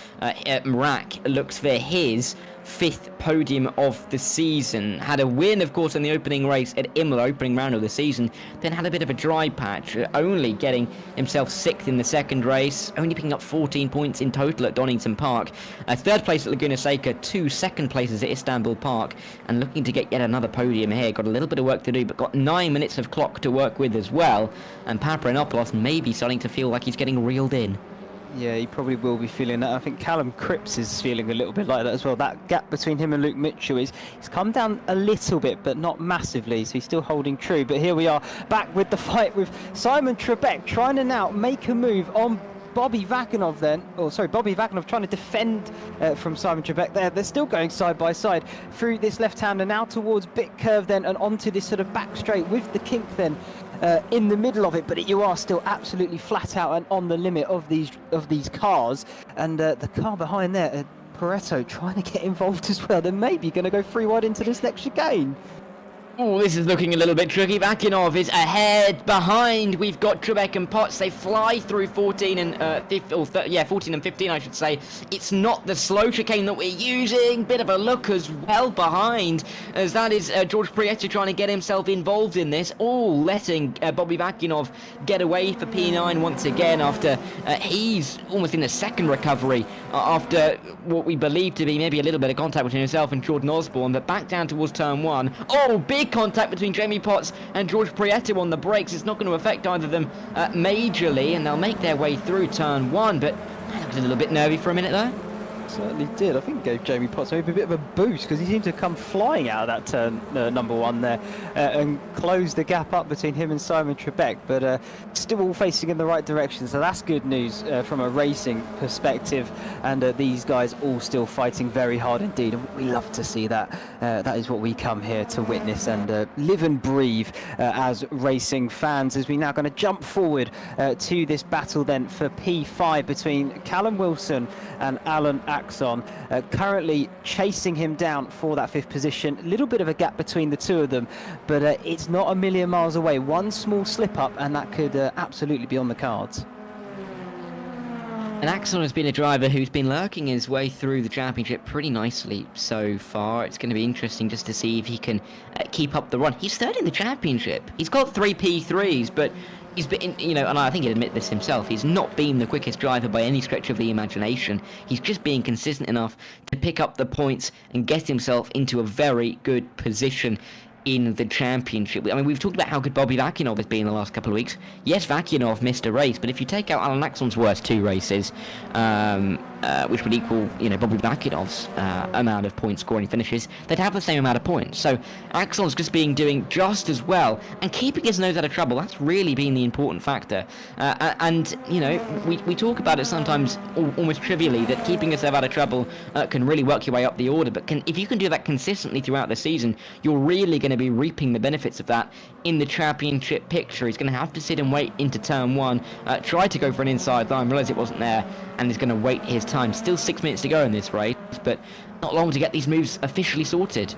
Mrak looks for his 5th podium of the season. Had a win, of course, in the opening race at Imola, opening round of the season, then had a bit of a dry patch, only getting himself 6th in the second race, only picking up 14 points in total at Donington Park. 3rd place at Laguna Seca, 2 second places at Istanbul Park, and looking to get yet another podium here. Got a little bit of work to do, but got 9 minutes of clock to work with as well, and Paparanopoulos may be starting to feel like he's getting reeled in. Yeah, he probably will be feeling that. I think Callum Cripps is feeling a little bit like that as well. That gap between him and Luke Mitchell he's come down a little bit, but not massively, so he's still holding true. But here we are, back with the fight with Simon Trebek, trying to now make a move on Bobby Vakinov then. Bobby Vakinov trying to defend from Simon Trebek there. They're still going side by side through this left-hander now towards bit curve then, and onto this sort of back straight with the kink then in the middle of it, but you are still absolutely flat out and on the limit of these cars. And the car behind there, Pareto, trying to get involved as well. They're maybe going to go 3 wide into this next chicane. Oh, this is looking a little bit tricky. Vakinov is ahead. Behind, we've got Trebek and Potts. They fly through 14 and 14 and 15, I should say. It's not the slow chicane that we're using. Bit of a look as well behind, as that is George Prieto trying to get himself involved in this. All letting Bobby Vakinov get away for P9 once again after he's almost in a second recovery after what we believe to be maybe a little bit of contact between himself and Jordan Osborne. But back down towards turn 1. Oh, big contact between Jamie Potts and George Prieto on the brakes. It's not going to affect either of them majorly, and they'll make their way through turn 1, but that looks a little bit nervy for a minute there. Certainly did. I think it gave Jamie Potts maybe a bit of a boost because he seemed to come flying out of that turn number one there and close the gap up between him and Simon Trebek, but still all facing in the right direction, so that's good news from a racing perspective, and these guys all still fighting very hard indeed, and we love to see that. That is what we come here to witness and live and breathe as racing fans, as we now going to jump forward to this battle then for P5 between Callum Wilson and Alan Axon, currently chasing him down for that 5th position. A little bit of a gap between the two of them, but it's not a million miles away. One small slip up and that could absolutely be on the cards. And Axon has been a driver who's been lurking his way through the championship pretty nicely so far. It's going to be interesting just to see if he can keep up the run. He's third in the championship. He's got 3 P3s, but he's been, you know, and I think he'd admit this himself, he's not been the quickest driver by any stretch of the imagination. He's just being consistent enough to pick up the points and get himself into a very good position in the championship. I mean, we've talked about how good Bobby Vakinov has been in the last couple of weeks. Yes, Vakinov missed a race, but if you take out Alan Axon's worst 2 races, which would equal, you know, Bobby Vakinov's amount of point scoring finishes, they'd have the same amount of points. So Axon's just doing just as well and keeping his nose out of trouble. That's really been the important factor. And you know, we talk about it sometimes almost trivially, that keeping yourself out of trouble can really work your way up the order. But if you can do that consistently throughout the season, you're really going to be reaping the benefits of that in the championship picture. He's going to have to sit and wait into turn 1, try to go for an inside line, realise it wasn't there, and he's going to wait his time. Still 6 minutes to go in this race, but not long to get these moves officially sorted.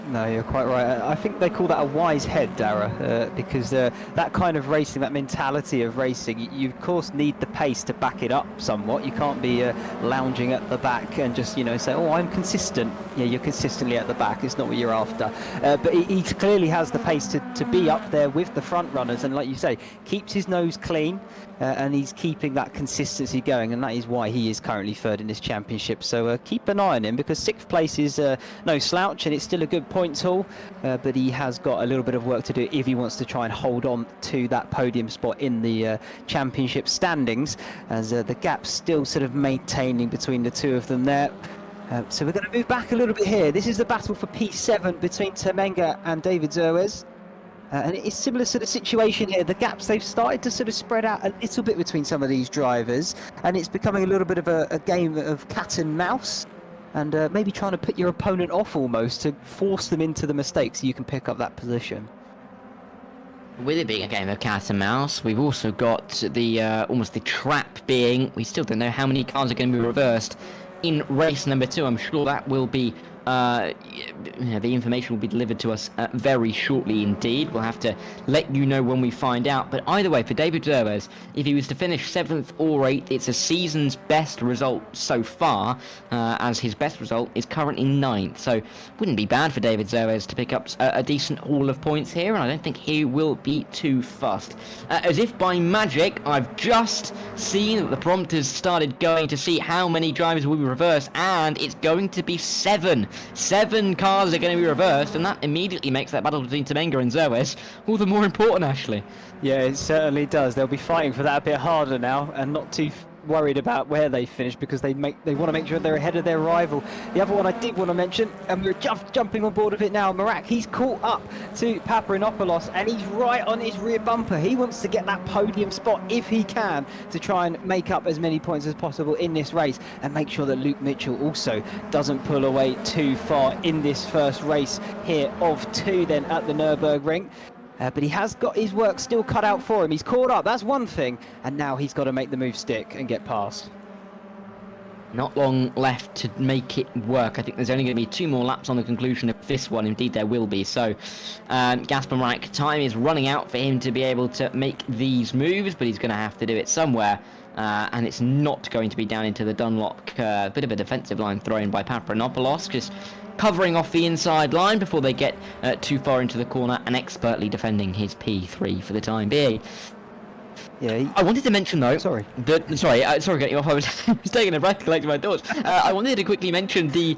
No, you're quite right. I think they call that a wise head, Darragh, because that kind of racing, that mentality of racing, you of course need the pace to back it up somewhat. You can't be lounging at the back and just, you know, say, oh, I'm consistent. Yeah, you're consistently at the back. It's not what you're after. But he clearly has the pace to be up there with the front runners, and like you say, keeps his nose clean. And he's keeping that consistency going, and that is why he is currently 3rd in this championship. So keep an eye on him, because 6th place is no slouch, and it's still a good points haul, but he has got a little bit of work to do if he wants to try and hold on to that podium spot in the championship standings, as the gap's still sort of maintaining between the two of them there. So we're going to move back a little bit here. This is the battle for P7 between Temenga and David Zerwes. And it's similar sort of situation here. The gaps, they've started to sort of spread out a little bit between some of these drivers, and it's becoming a little bit of a game of cat and mouse, and maybe trying to put your opponent off almost to force them into the mistakes so you can pick up that position. With it being a game of cat and mouse, we've also got the almost the trap being, we still don't know how many cars are going to be reversed in race number 2. I'm sure that will be the information will be delivered to us very shortly indeed. We'll have to let you know when we find out. But either way, for David Zerwes, if he was to finish 7th or 8th, it's a season's best result so far, as his best result is currently 9th. So wouldn't be bad for David Zerwes to pick up a decent haul of points here, and I don't think he will be too fussed. As if by magic, I've just seen that the prompt has started going to see how many drivers will be reversed, and it's going to be 7. 7 cars are going to be reversed, and that immediately makes that battle between Temenga and Zerwes all the more important, actually. Yeah, it certainly does. They'll be fighting for that a bit harder now, and not too worried about where they finish, because they want to make sure they're ahead of their rival. The other one I did want to mention, and we're jumping on board of it now, Marak, he's caught up to Paparinopoulos, and he's right on his rear bumper. He wants to get that podium spot if he can, to try and make up as many points as possible in this race, and make sure that Luke Mitchell also doesn't pull away too far in this first race here of 2 then at the Nurburgring. But he has got his work still cut out for him. He's caught up, that's one thing, and now he's got to make the move stick and get past. Not long left to make it work. I think there's only going to be 2 more laps on the conclusion of this one. Indeed, there will be. So, Gasper Marek, time is running out for him to be able to make these moves, but he's going to have to do it somewhere. And it's not going to be down into the Dunlop curve. Bit of a defensive line thrown by Paparinopoulos, just covering off the inside line before they get too far into the corner, and expertly defending his P3 for the time being. Yeah. I wanted to mention though. Sorry. Sorry, getting off. I was taking a breath, collecting my thoughts. I wanted to quickly mention the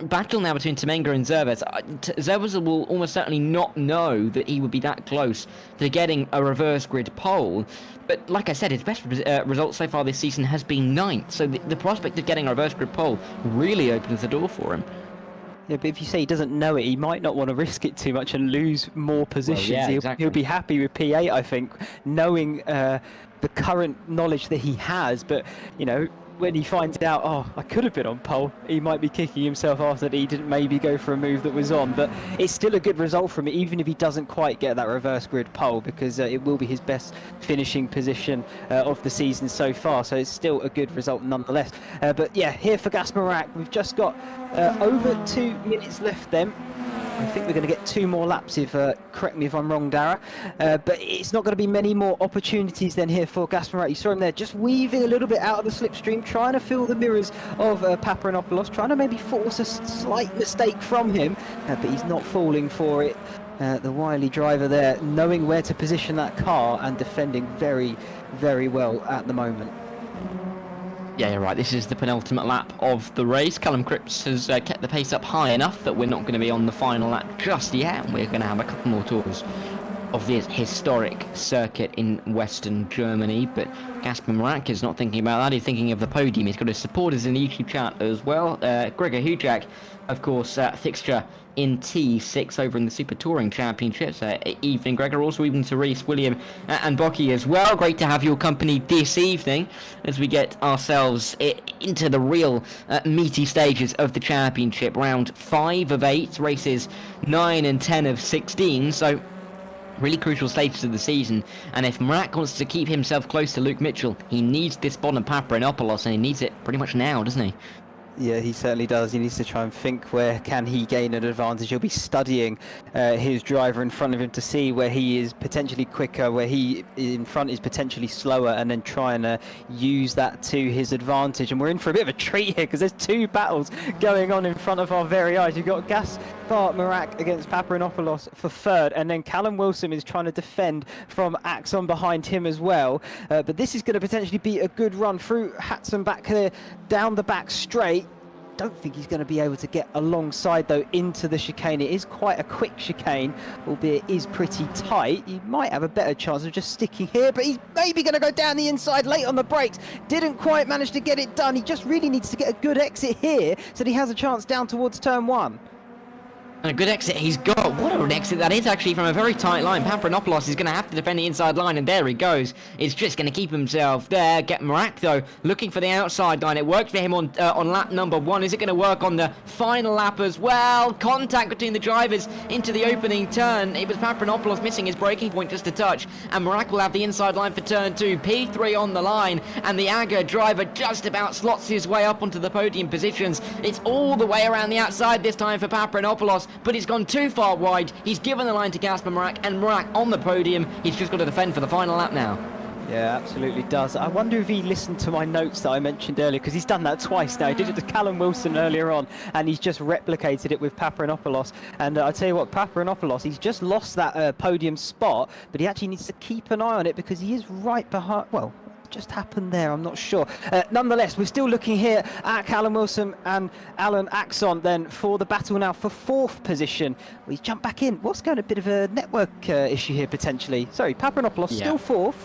battle now between Temenga and Zervas. Zervas will almost certainly not know that he would be that close to getting a reverse grid pole. But like I said, his best result so far this season has been 9th. So the prospect of getting a reverse grid pole really opens the door for him. Yeah, but if you say he doesn't know it, he might not want to risk it too much and lose more positions. Well, yeah, exactly. He'll be happy with P8, I think, knowing the current knowledge that he has. But, you know, when he finds out, oh, I could have been on pole, he might be kicking himself after that he didn't maybe go for a move that was on. But it's still a good result from it, even if he doesn't quite get that reverse grid pole, because it will be his best finishing position of the season so far. So it's still a good result nonetheless. But yeah, here for Gasparak, we've just got over 2 minutes left then. I think we're going to get 2 more laps, if correct me if I'm wrong, Darragh. But it's not going to be many more opportunities then here for Gasparak. You saw him there just weaving a little bit out of the slipstream, trying to fill the mirrors of Paparanopoulos, trying to maybe force a slight mistake from him, but he's not falling for it. The wily driver there, knowing where to position that car and defending very, very well at the moment. Yeah, you're right. This is the penultimate lap of the race. Callum Cripps has kept the pace up high enough that we're not going to be on the final lap just yet. We're going to have a couple more tours of this historic circuit in Western Germany. But Gasper Marak is not thinking about that. He's thinking of the podium. He's got his supporters in the YouTube chat as well. Gregor Hujak, of course, fixture in T6 over in the Super Touring Championships. Evening, Gregor. Also evening to Reese, William and Bocky as well. Great to have your company this evening as we get ourselves into the real meaty stages of the championship. Round 5 of 8, races 9 and 10 of 16. So really crucial stages of the season, and if Marak wants to keep himself close to Luke Mitchell, he needs this bottom Paparanopoulos, and he needs it pretty much now, doesn't he? Yeah, he certainly does. He needs to try and think where can he gain an advantage. He'll be studying his driver in front of him to see where he is potentially quicker, where he in front is potentially slower, and then try and use that to his advantage. And we're in for a bit of a treat here because there's 2 battles going on in front of our very eyes. You've got Gaspar Marak against Paparanopoulos for 3rd, and then Callum Wilson is trying to defend from Axon behind him as well. But this is going to potentially be a good run through Hatson back there, down the back straight. Don't think he's going to be able to get alongside though into the chicane. It is quite a quick chicane, albeit it is pretty tight. He might have a better chance of just sticking here, but he's maybe going to go down the inside late on the brakes. Didn't quite manage to get it done. He just really needs to get a good exit here so that he has a chance down towards turn 1. And a good exit he's got. What an exit that is, actually, from a very tight line. Paparanopoulos is going to have to defend the inside line, and there he goes. It's just going to keep himself there. Get Marak, though, looking for the outside line. It worked for him on lap number 1. Is it going to work on the final lap as well? Contact between the drivers into the opening turn. It was Paparanopoulos missing his braking point just a touch, and Marak will have the inside line for turn 2. P3 on the line, and the Aga driver just about slots his way up onto the podium positions. It's all the way around the outside this time for Paparanopoulos, but he's gone too far wide. He's given the line to Gasper Marak, and Marak on the podium. He's just got to defend for the final lap now. Yeah, absolutely does. I wonder if he listened to my notes that I mentioned earlier, because he's done that twice now. He did it to Callum Wilson earlier on, and he's just replicated it with Paparanopoulos. And I tell you what, Paparanopoulos, he's just lost that podium spot, but he actually needs to keep an eye on it because he is right behind. Well, just happened there, I'm not sure. Nonetheless, we're still looking here at Callum Wilson and Alan Axon then for the battle now for 4th position. We jump back in. What's going, a bit of a network issue here potentially? Sorry, Paparanopoulos still 4th.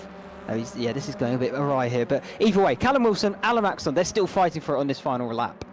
Oh, yeah, this is going a bit awry here, but either way, Callum Wilson, Alan Axon, they're still fighting for it on this final lap.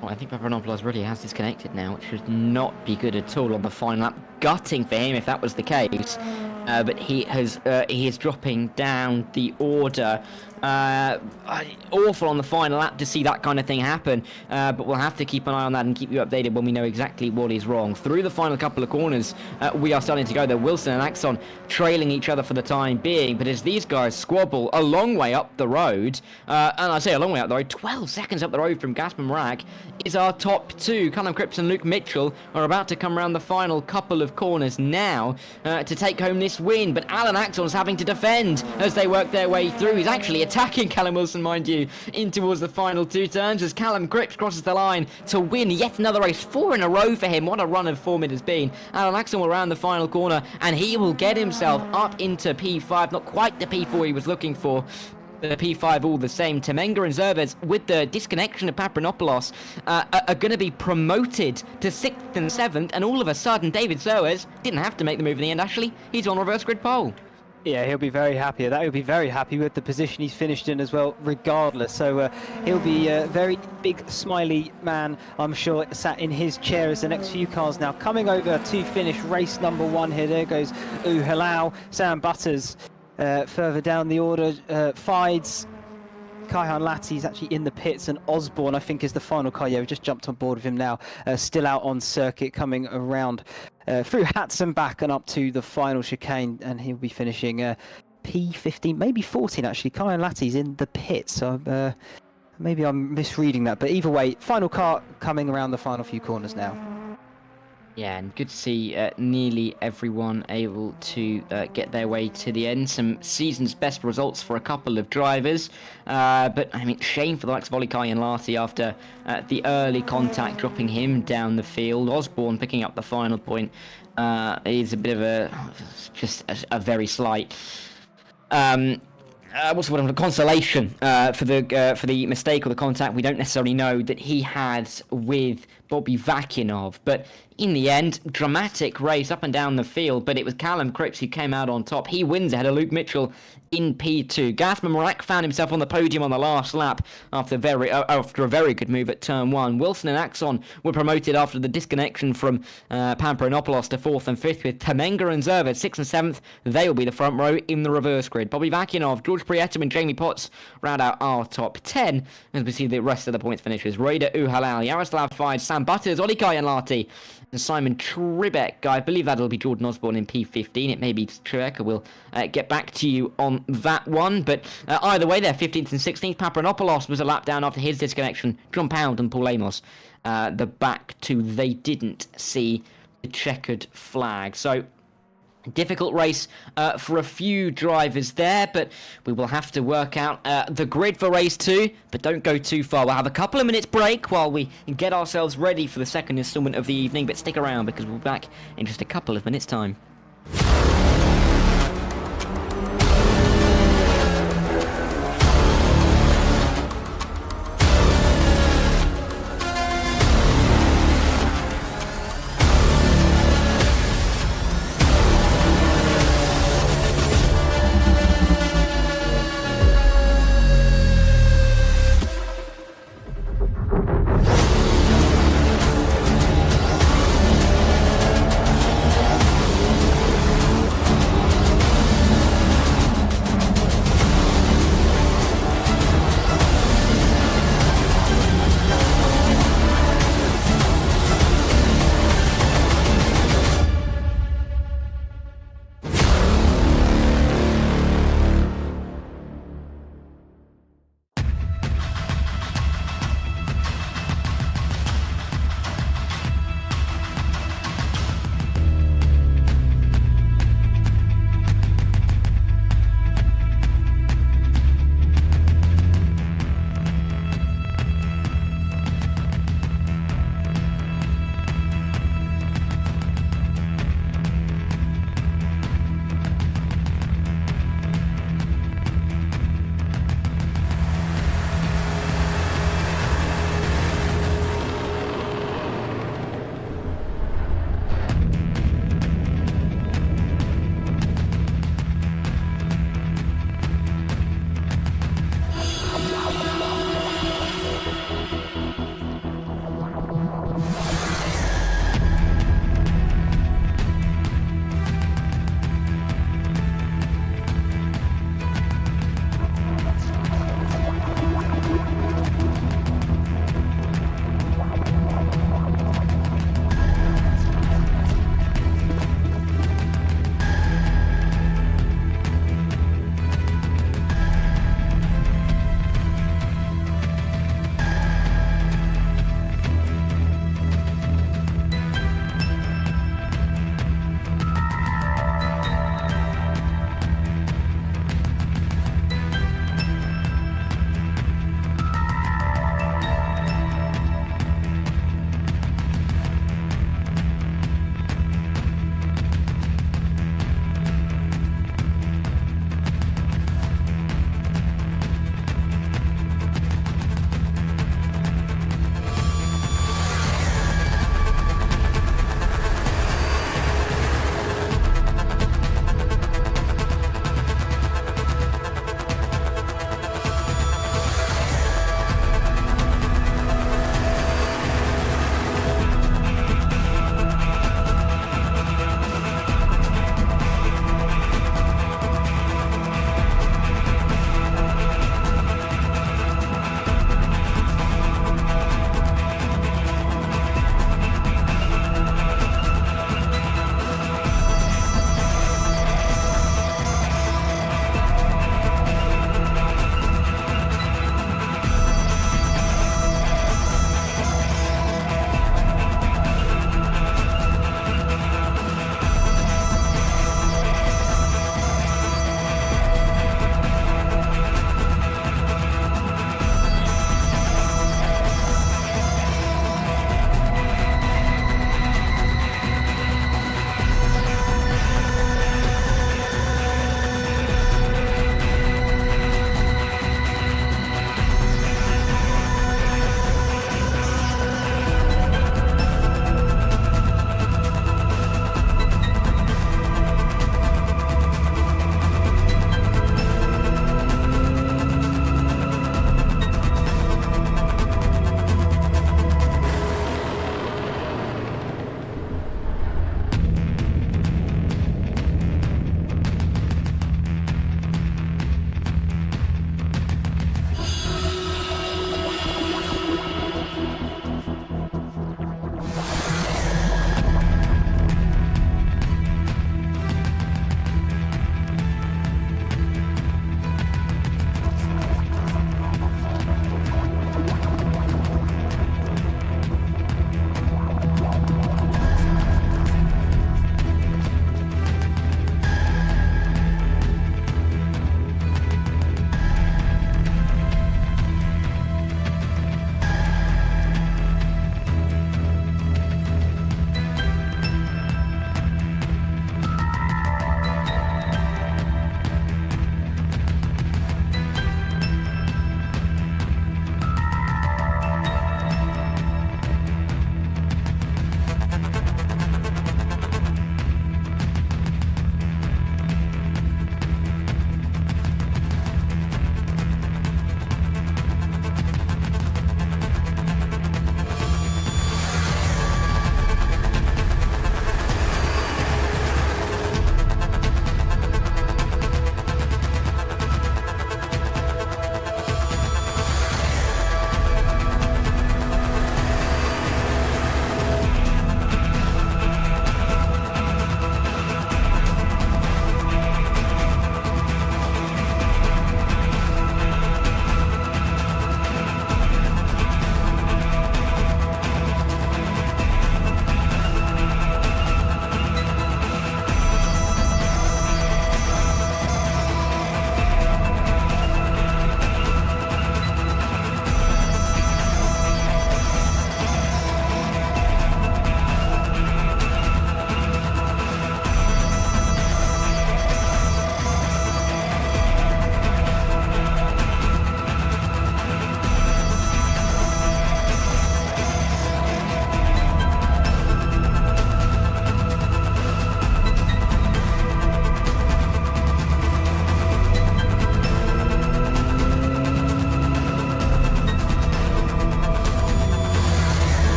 Well, I think Paparanopoulos really has disconnected now, which should not be good at all on the final lap. Gutting for him if that was the case, but he is dropping down the order. Awful on the final lap to see that kind of thing happen, but we'll have to keep an eye on that and keep you updated when we know exactly what is wrong. Through the final couple of corners, we are starting to go there. Wilson and Axon trailing each other for the time being, but as these guys squabble a long way up the road, and I say a long way up the road, 12 seconds up the road from Gasper Marak is our top 2. Callum Cripps and Luke Mitchell are about to come around the final couple of corners now to take home this win, but Alan Axon's having to defend as they work their way through. He's actually a attacking Callum Wilson, mind you, in towards the final 2 turns as Callum Cripps crosses the line to win yet another race. 4 in a row for him. What a run of form it has been. Alan Axon will round the final corner and he will get himself up into P5. Not quite the P4 he was looking for. The P5 all the same. Temenga and Zervez, with the disconnection of Papranopoulos, are going to be promoted to 6th and 7th, and all of a sudden David Zervez didn't have to make the move in the end. Actually, he's on reverse grid pole. Yeah, he'll be very happy with that. He'll be very happy with the position he's finished in as well, regardless. So he'll be a very big, smiley man, I'm sure, sat in his chair as the next few cars now coming over to finish race number 1 here. There goes Halal, Sam Butters. Further down the order, Fides, Kaihan Lati's actually in the pits, and Osborne, I think, is the final car. Yeah, we just jumped on board with him now. Still out on circuit, coming around through Hatson back and up to the final chicane, and he'll be finishing P15, maybe 14 actually. Kaihan Lati's in the pits, so maybe I'm misreading that. But either way, final car coming around the final few corners now. Yeah, and good to see nearly everyone able to get their way to the end. Some season's best results for a couple of drivers. But, I mean, shame for the likes of Olikai and Larty after the early contact, dropping him down the field. Osborne picking up the final point is a bit of just a very slight... what's the word? Consolation for the mistake or the contact we don't necessarily know that he had with Bobby Vakinov. But in the end, dramatic race up and down the field, but it was Callum Cripps who came out on top. He wins ahead of Luke Mitchell in P2. Gasman Morak found himself on the podium on the last lap after a very good move at turn 1. Wilson and Axon were promoted after the disconnection from Pampronopoulos to 4th and 5th, with Temenga and Zervez 6th and 7th. They will be the front row in the reverse grid. Bobby Vakinov, George Prieto and Jamie Potts round out our top 10 as we see the rest of the points finishes. Raider Uhalal, Yaroslav Fides, Sam Butters, Olikai and Larty, and Simon Trebek. I believe that'll be Jordan Osborne in P15. It may be Trebek. We'll get back to you on that one. But either way, they're 15th and 16th. Papranopoulos was a lap down after his disconnection. John Pound and Paul Amos, the back two, they didn't see the checkered flag. So difficult race for a few drivers there, but we will have to work out the grid for race 2, but don't go too far. We'll have a couple of minutes break while we get ourselves ready for the second instalment of the evening, but stick around because we'll be back in just a couple of minutes' time.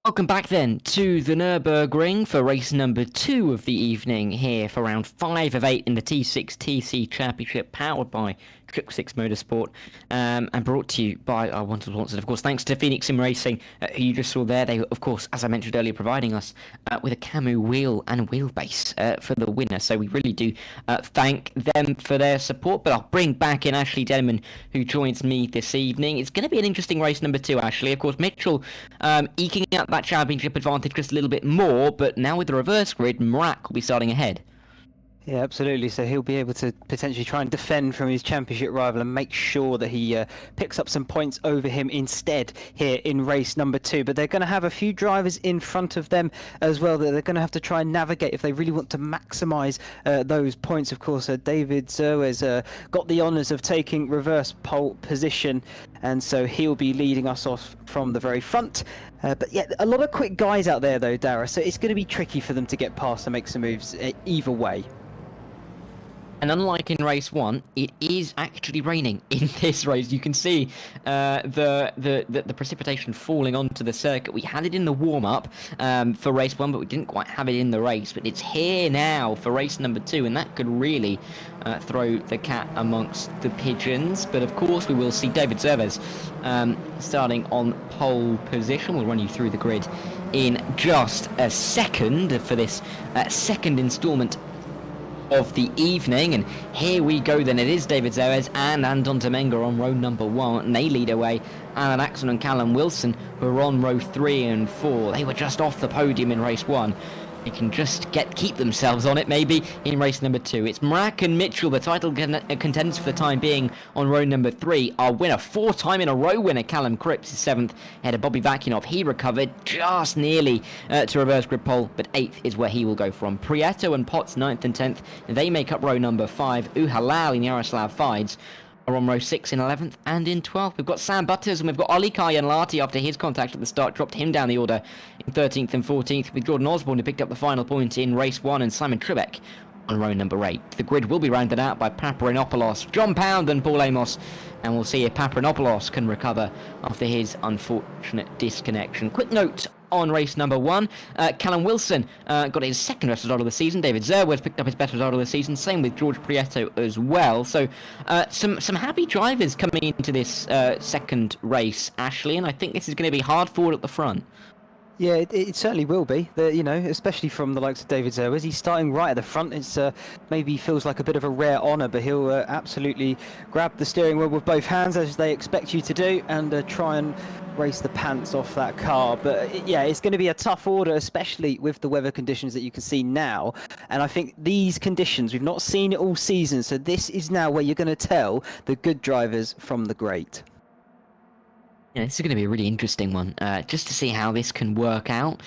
Welcome back then to the Nurburgring for race number 2 of the evening here for round 5 of 8 in the T6 TC Championship, powered by 666 Motorsport, and brought to you by our wonderful sponsors. Of course, thanks to Phoenix Sim Racing, who you just saw there. They, of course, as I mentioned earlier, providing us with a Cammus wheel and wheelbase for the winner. So we really do thank them for their support. But I'll bring back in Ashley Denman, who joins me this evening. It's going to be an interesting race number 2, Ashley. Of course, Mitchell eking out that championship advantage just a little bit more, but now with the reverse grid, Mrak will be starting ahead. Yeah, absolutely. So he'll be able to potentially try and defend from his championship rival and make sure that he picks up some points over him instead here in race number 2. But they're going to have a few drivers in front of them as well that they're going to have to try and navigate if they really want to maximise those points. Of course, David Zerwes got the honours of taking reverse pole position, and so he'll be leading us off from the very front. But yeah, a lot of quick guys out there though, Darragh, so it's going to be tricky for them to get past and make some moves either way. And unlike in race 1, it is actually raining in this race. You can see the precipitation falling onto the circuit. We had it in the warm-up for race 1, but we didn't quite have it in the race. But it's here now for race number 2, and that could really throw the cat amongst the pigeons. But of course, we will see David Zerwes starting on pole position. We'll run you through the grid in just a second for this second instalment of the evening, and here we go then. It is David Zerwes and Anton Temenga on row number 1, and they lead away. Alan Axon and Callum Wilson, who are on row 3 and 4. They were just off the podium in race 1. They can just keep themselves on it maybe in race number 2. It's Mrak and Mitchell, the title contenders for the time being, on row number 3. Our winner, 4-time in a row winner, Callum Cripps, is 7th ahead of Bobby Vakinov. He recovered just nearly to reverse grid pole, but 8th is where he will go from. Prieto and Potts, 9th and 10th. They make up row number 5. Uhalal and Yaroslav Fides are on row 6 in 11th and in 12th. We've got Sam Butters and we've got Ollie Kayanlati after his contact at the start, dropped him down the order in 13th and 14th, with Jordan Osborne who picked up the final point in race 1, and Simon Tribeck on row number 8. The grid will be rounded out by Paparinopoulos, John Pound and Paul Amos, and we'll see if Paparinopoulos can recover after his unfortunate disconnection. Quick note on race number 1, Callum Wilson got his second best result of the season. David Zerwes picked up his best result of the season, same with George Prieto as well. So some happy drivers coming into this second race, Ashley, and I think this is going to be hard forward at the front. Yeah, it certainly will be. You know, especially from the likes of David Zerwes. He's starting right at the front. It's maybe feels like a bit of a rare honour, but he'll absolutely grab the steering wheel with both hands, as they expect you to do, and try and race the pants off that car. But yeah, it's going to be a tough order, especially with the weather conditions that you can see now. And I think these conditions, we've not seen it all season, so this is now where you're going to tell the good drivers from the great. Yeah, this is going to be a really interesting one, just to see how this can work out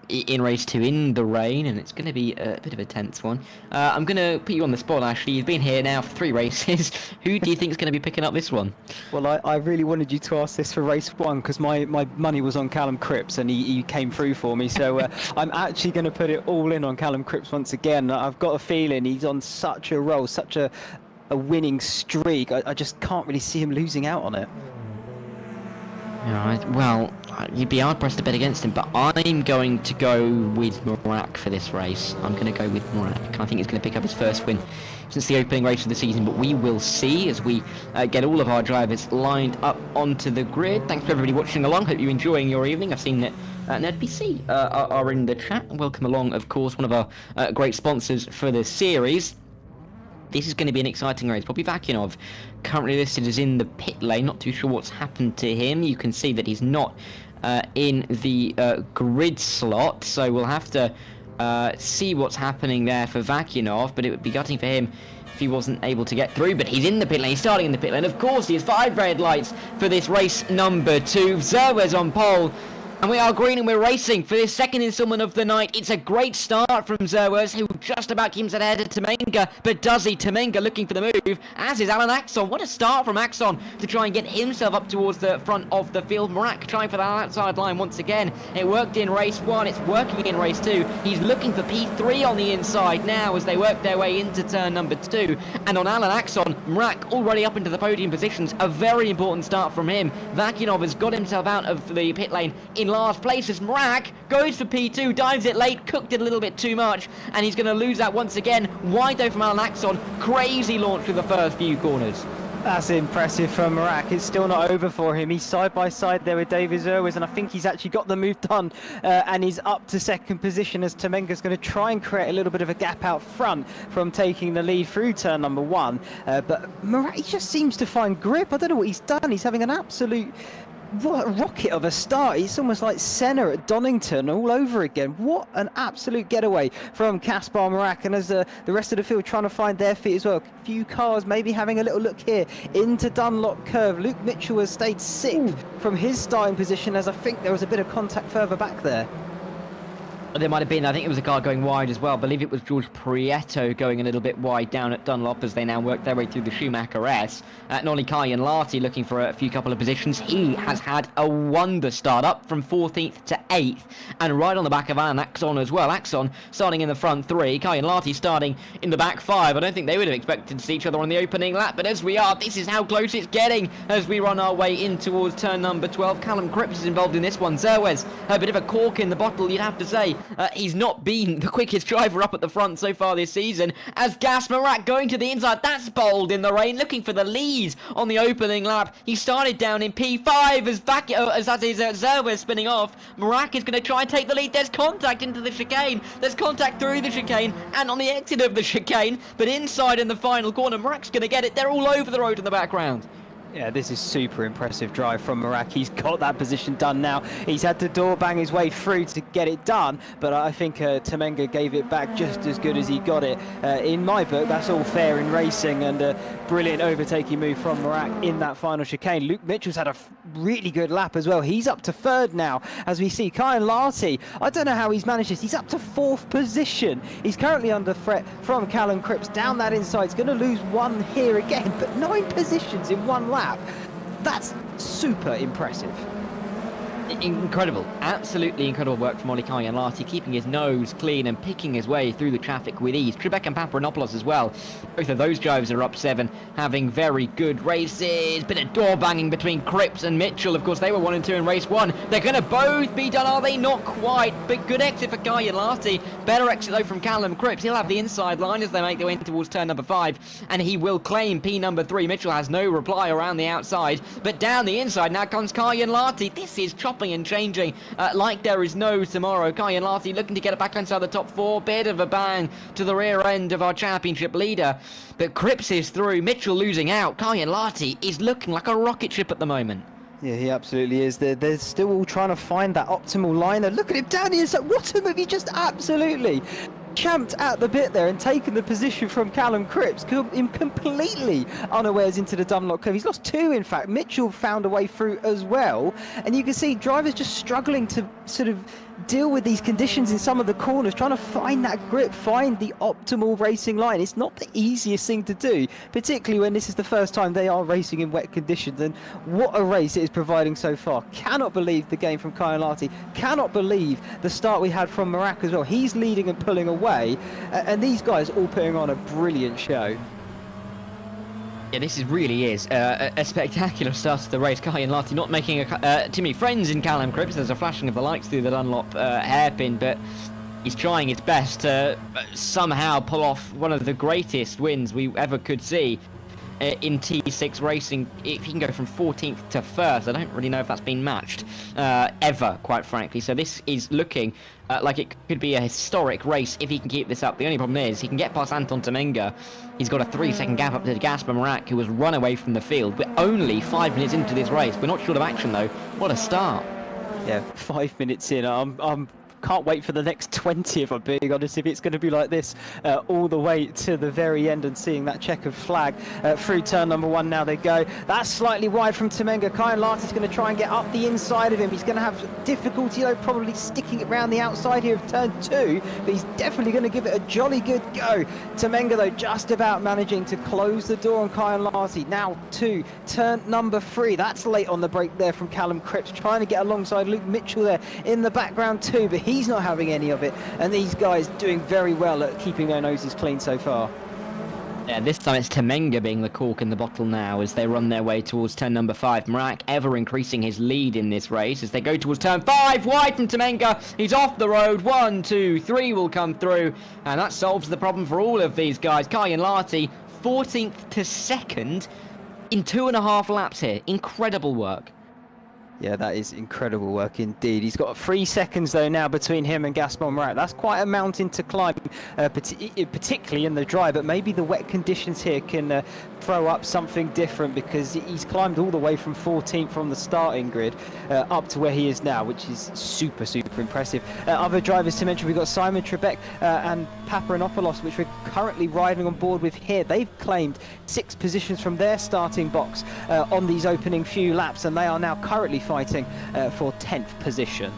in race 2 in the rain, and it's going to be a bit of a tense one. I'm going to put you on the spot, Ashley. You've been here now for 3 races. Who do you think is going to be picking up this one? Well, I really wanted you to ask this for race 1 because my money was on Callum Cripps, and he came through for me. So I'm actually going to put it all in on Callum Cripps once again. I've got a feeling he's on such a roll, such a winning streak. I just can't really see him losing out on it. Alright, well, you'd be hard-pressed to bet against him, but I'm going to go with Mrak for this race. I'm going to go with Mrak. I think he's going to pick up his first win since the opening race of the season, but we will see as we get all of our drivers lined up onto the grid. Thanks for everybody watching along. Hope you're enjoying your evening. I've seen that NerdPC are in the chat. Welcome along, of course, one of our great sponsors for the series. This is going to be an exciting race. Bobby Vakinov, currently listed as in the pit lane. Not too sure what's happened to him. You can see that he's not in the grid slot, so we'll have to see what's happening there for Vakinov, but it would be gutting for him if he wasn't able to get through. But he's in the pit lane. He's starting in the pit lane. Of course, he has 5 red lights for this race number 2. Zerwes on pole. And we are green and we're racing for this second instalment of the night. It's a great start from Zerwes, who just about keeps it ahead of Temenga. But does he? Temenga looking for the move, as is Alan Axon. What a start from Axon to try and get himself up towards the front of the field. Mrak trying for that outside line once again. It worked in race 1. It's working in race 2. He's looking for P3 on the inside now as they work their way into turn number 2. And on Alan Axon, Mrak already up into the podium positions. A very important start from him. Vakinov has got himself out of the pit lane in last place as Mrak goes for P2, dives it late, cooked it a little bit too much, and he's going to lose that once again. Wide though from Alan Axon. Crazy launch through the first few corners. That's impressive from Mrak. It's still not over for him. He's side by side there with David Zerwis, and I think he's actually got the move done, and he's up to second position as Temenga's going to try and create a little bit of a gap out front from taking the lead through turn number 1. But Mrak, he just seems to find grip. I don't know what he's done. He's having an absolute rocket of a start. It's almost like Senna at Donington all over again. What an absolute getaway from Kaspar Mrak, and as the rest of the field trying to find their feet as well. A few cars maybe having a little look here into Dunlop Curve. Luke Mitchell has stayed 6th from his starting position, as I think there was a bit of contact further back there. There might have been, I think it was a car going wide as well. I believe it was George Prieto going a little bit wide down at Dunlop as they now work their way through the Schumacher S. Not only Kyan Larty looking for a few couple of positions, he has had a wonder start, up from 14th to 8th, and right on the back of Alan Axon as well. Axon starting in the front 3, Kyan Larty starting in the back 5. I don't think they would have expected to see each other on the opening lap, but as we are, this is how close it's getting as we run our way in towards turn number 12. Callum Cripps is involved in this one. Zerwes, a bit of a cork in the bottle, you'd have to say. He's not been the quickest driver up at the front so far this season, as Kaspar Mrak going to the inside. That's bold in the rain, looking for the lead on the opening lap. He started down in P5 as that is Zerwes spinning off. Mrak is going to try and take the lead. There's contact into the chicane. There's contact through the chicane and on the exit of the chicane, but inside in the final corner, Mrak's going to get it. They're all over the road in the background. Yeah, this is super impressive drive from Mrak. He's got that position done now. He's had to door bang his way through to get it done, but I think Temenga gave it back just as good as he got it. In my book, that's all fair in racing, and a brilliant overtaking move from Mrak in that final chicane. Luke Mitchell's had a really good lap as well. He's up to 3rd now, as we see Kyan Larty. I don't know how he's managed this. He's up to 4th position. He's currently under threat from Callum Cripps down that inside. He's going to lose 1 here again, but 9 positions in 1 lap. That's super impressive. Incredible, absolutely incredible work from Ollie Kyan Larty, keeping his nose clean and picking his way through the traffic with ease. Trebek and Paparanopoulos as well. Both of those drivers are up 7, having very good races. Bit of door banging between Cripps and Mitchell. Of course, they were 1 and 2 in race 1. They're going to both be done, are they? Not quite, but good exit for Kyan Larty. Better exit though from Callum Cripps. He'll have the inside line as they make their way towards turn number 5, and he will claim P number 3. Mitchell has no reply around the outside, but down the inside now comes Kyan Larty. This is chopping and changing like there is no tomorrow. Kyan Larty looking to get it back inside the top 4. Bit of a bang to the rear end of our championship leader, but Cripps is through. Mitchell losing out. Kyan Larty is looking like a rocket ship at the moment. Yeah, he absolutely is. They're still all trying to find that optimal line. Look at him down here. So what a move. He just absolutely champed at the bit there and taken the position from Callum Cripps, him completely unawares into the Dunlop Curve. He's lost 2, in fact. Mitchell found a way through as well, and you can see drivers just struggling to sort of deal with these conditions in some of the corners, trying to find that grip, find the optimal racing line. It's not the easiest thing to do, particularly when this is the first time they are racing in wet conditions, and what a race it is providing so far. Cannot believe the game from Kyan Larty, cannot believe the start we had from Mrak as well. He's leading and pulling away, and these guys all putting on a brilliant show. Yeah, this really is a spectacular start to the race. Kyan Larty not making too many friends in Callum Cripps. There's a flashing of the lights through the Dunlop hairpin, but he's trying his best to somehow pull off one of the greatest wins we ever could see in T6 racing. If he can go from 14th to 1st, I don't really know if that's been matched ever, quite frankly. So this is looking like it could be a historic race if he can keep this up. The only problem is he can get past Anton Temenga. He's got a 3-second gap up to Kaspar Mrak, who has run away from the field. We're only 5 minutes into this race. We're not short of action though. What a start. Yeah, 5 minutes in. I'm can't wait for the next 20, if I'm being honest, if it's going to be like this all the way to the very end, and seeing that checkered flag through turn number 1. Now they go. That's slightly wide from Temenga. Kyan Larty's going to try and get up the inside of him. He's going to have difficulty though, probably sticking it around the outside here of turn 2, but he's definitely going to give it a jolly good go. Temenga though just about managing to close the door on Kyan Larty. Now to turn number 3. That's late on the break there from Callum Cripps, trying to get alongside Luke Mitchell there in the background too, but he's not having any of it, and these guys doing very well at keeping their noses clean so far. Yeah, this time it's Temenga being the cork in the bottle now as they run their way towards turn number 5. Marak ever increasing his lead in this race as they go towards turn 5. Wide from Temenga. He's off the road. 1, 2, 3 will come through. And that solves the problem for all of these guys. Kyan Larty, 14th to 2nd in 2.5 laps here. Incredible work. Yeah, that is incredible work indeed. He's got 3 seconds though now between him and Gaspar Marat. That's quite a mountain to climb, particularly in the dry, but maybe the wet conditions here can throw up something different, because he's climbed all the way from 14th from the starting grid up to where he is now, which is super impressive. Other drivers to mention, we've got Simon Trebek and Paparanopoulos, which we're currently riding on board with here. They've claimed 6 positions from their starting box on these opening few laps, and they are now currently fighting for 10th position.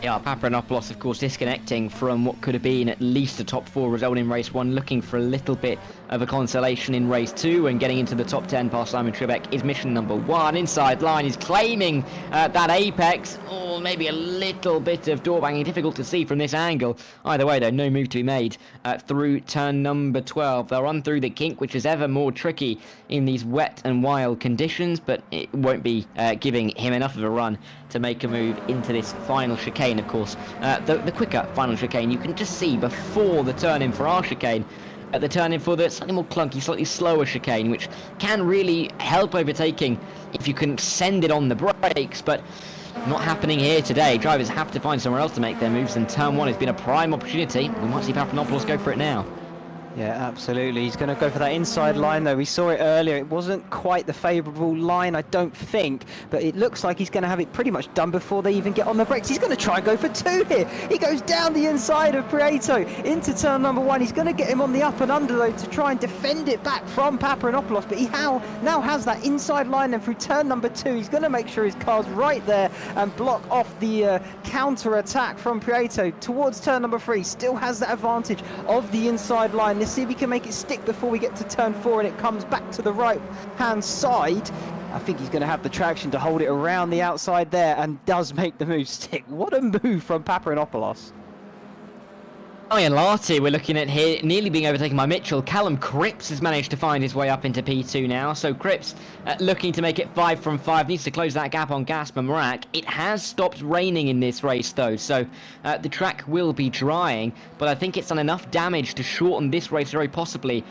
Yeah, Paparanopoulos, of course, disconnecting from what could have been at least a top 4 result in race 1, looking for a little bit of a consolation in race 2, and getting into the top 10 past Simon Trebek is mission number 1. Inside line, he's claiming that apex. Oh, maybe a little bit of door banging, difficult to see from this angle. Either way, though, no move to be made through turn number 12. They'll run through the kink, which is ever more tricky in these wet and wild conditions, but it won't be giving him enough of a run to make a move into this final chicane, of course. The quicker final chicane, you can just see before the turn in for our chicane, at the turn in for the slightly more clunky, slightly slower chicane, which can really help overtaking if you can send it on the brakes, but not happening here today. Drivers have to find somewhere else to make their moves, and turn 1 has been a prime opportunity. We might see Paparanopoulos go for it now. Yeah, absolutely. He's going to go for that inside line, though. We saw it earlier. It wasn't quite the favourable line, I don't think, but it looks like he's going to have it pretty much done before they even get on the brakes. He's going to try and go for 2 here. He goes down the inside of Prieto into turn number 1. He's going to get him on the up and under, though, to try and defend it back from Paparanopoulos, but he now has that inside line, and through turn number 2, he's going to make sure his car's right there and block off the counter-attack from Prieto. Towards turn number 3, still has that advantage of the inside line. Let's see if he can make it stick before we get to turn 4 and it comes back to the right hand side. I think he's going to have the traction to hold it around the outside there, and does make the move stick. What a move from Paparanopoulos. Kyan Larty, we're looking at here, nearly being overtaken by Mitchell. Callum Cripps has managed to find his way up into P2 now. So Cripps looking to make it 5 from 5. Needs to close that gap on Gaspar Marak. It has stopped raining in this race, though. So the track will be drying. But I think it's done enough damage to shorten this race very possibly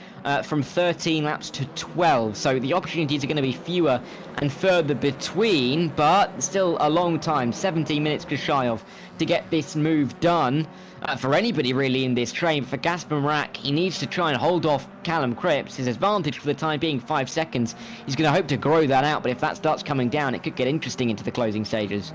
from 13 laps to 12. So the opportunities are going to be fewer and further between. But still a long time, 17 minutes just shy of, to get this move done. For anybody really in this train. For Gaspar Marak, he needs to try and hold off Callum Cripps. His advantage for the time being 5 seconds. He's going to hope to grow that out, but if that starts coming down, it could get interesting into the closing stages.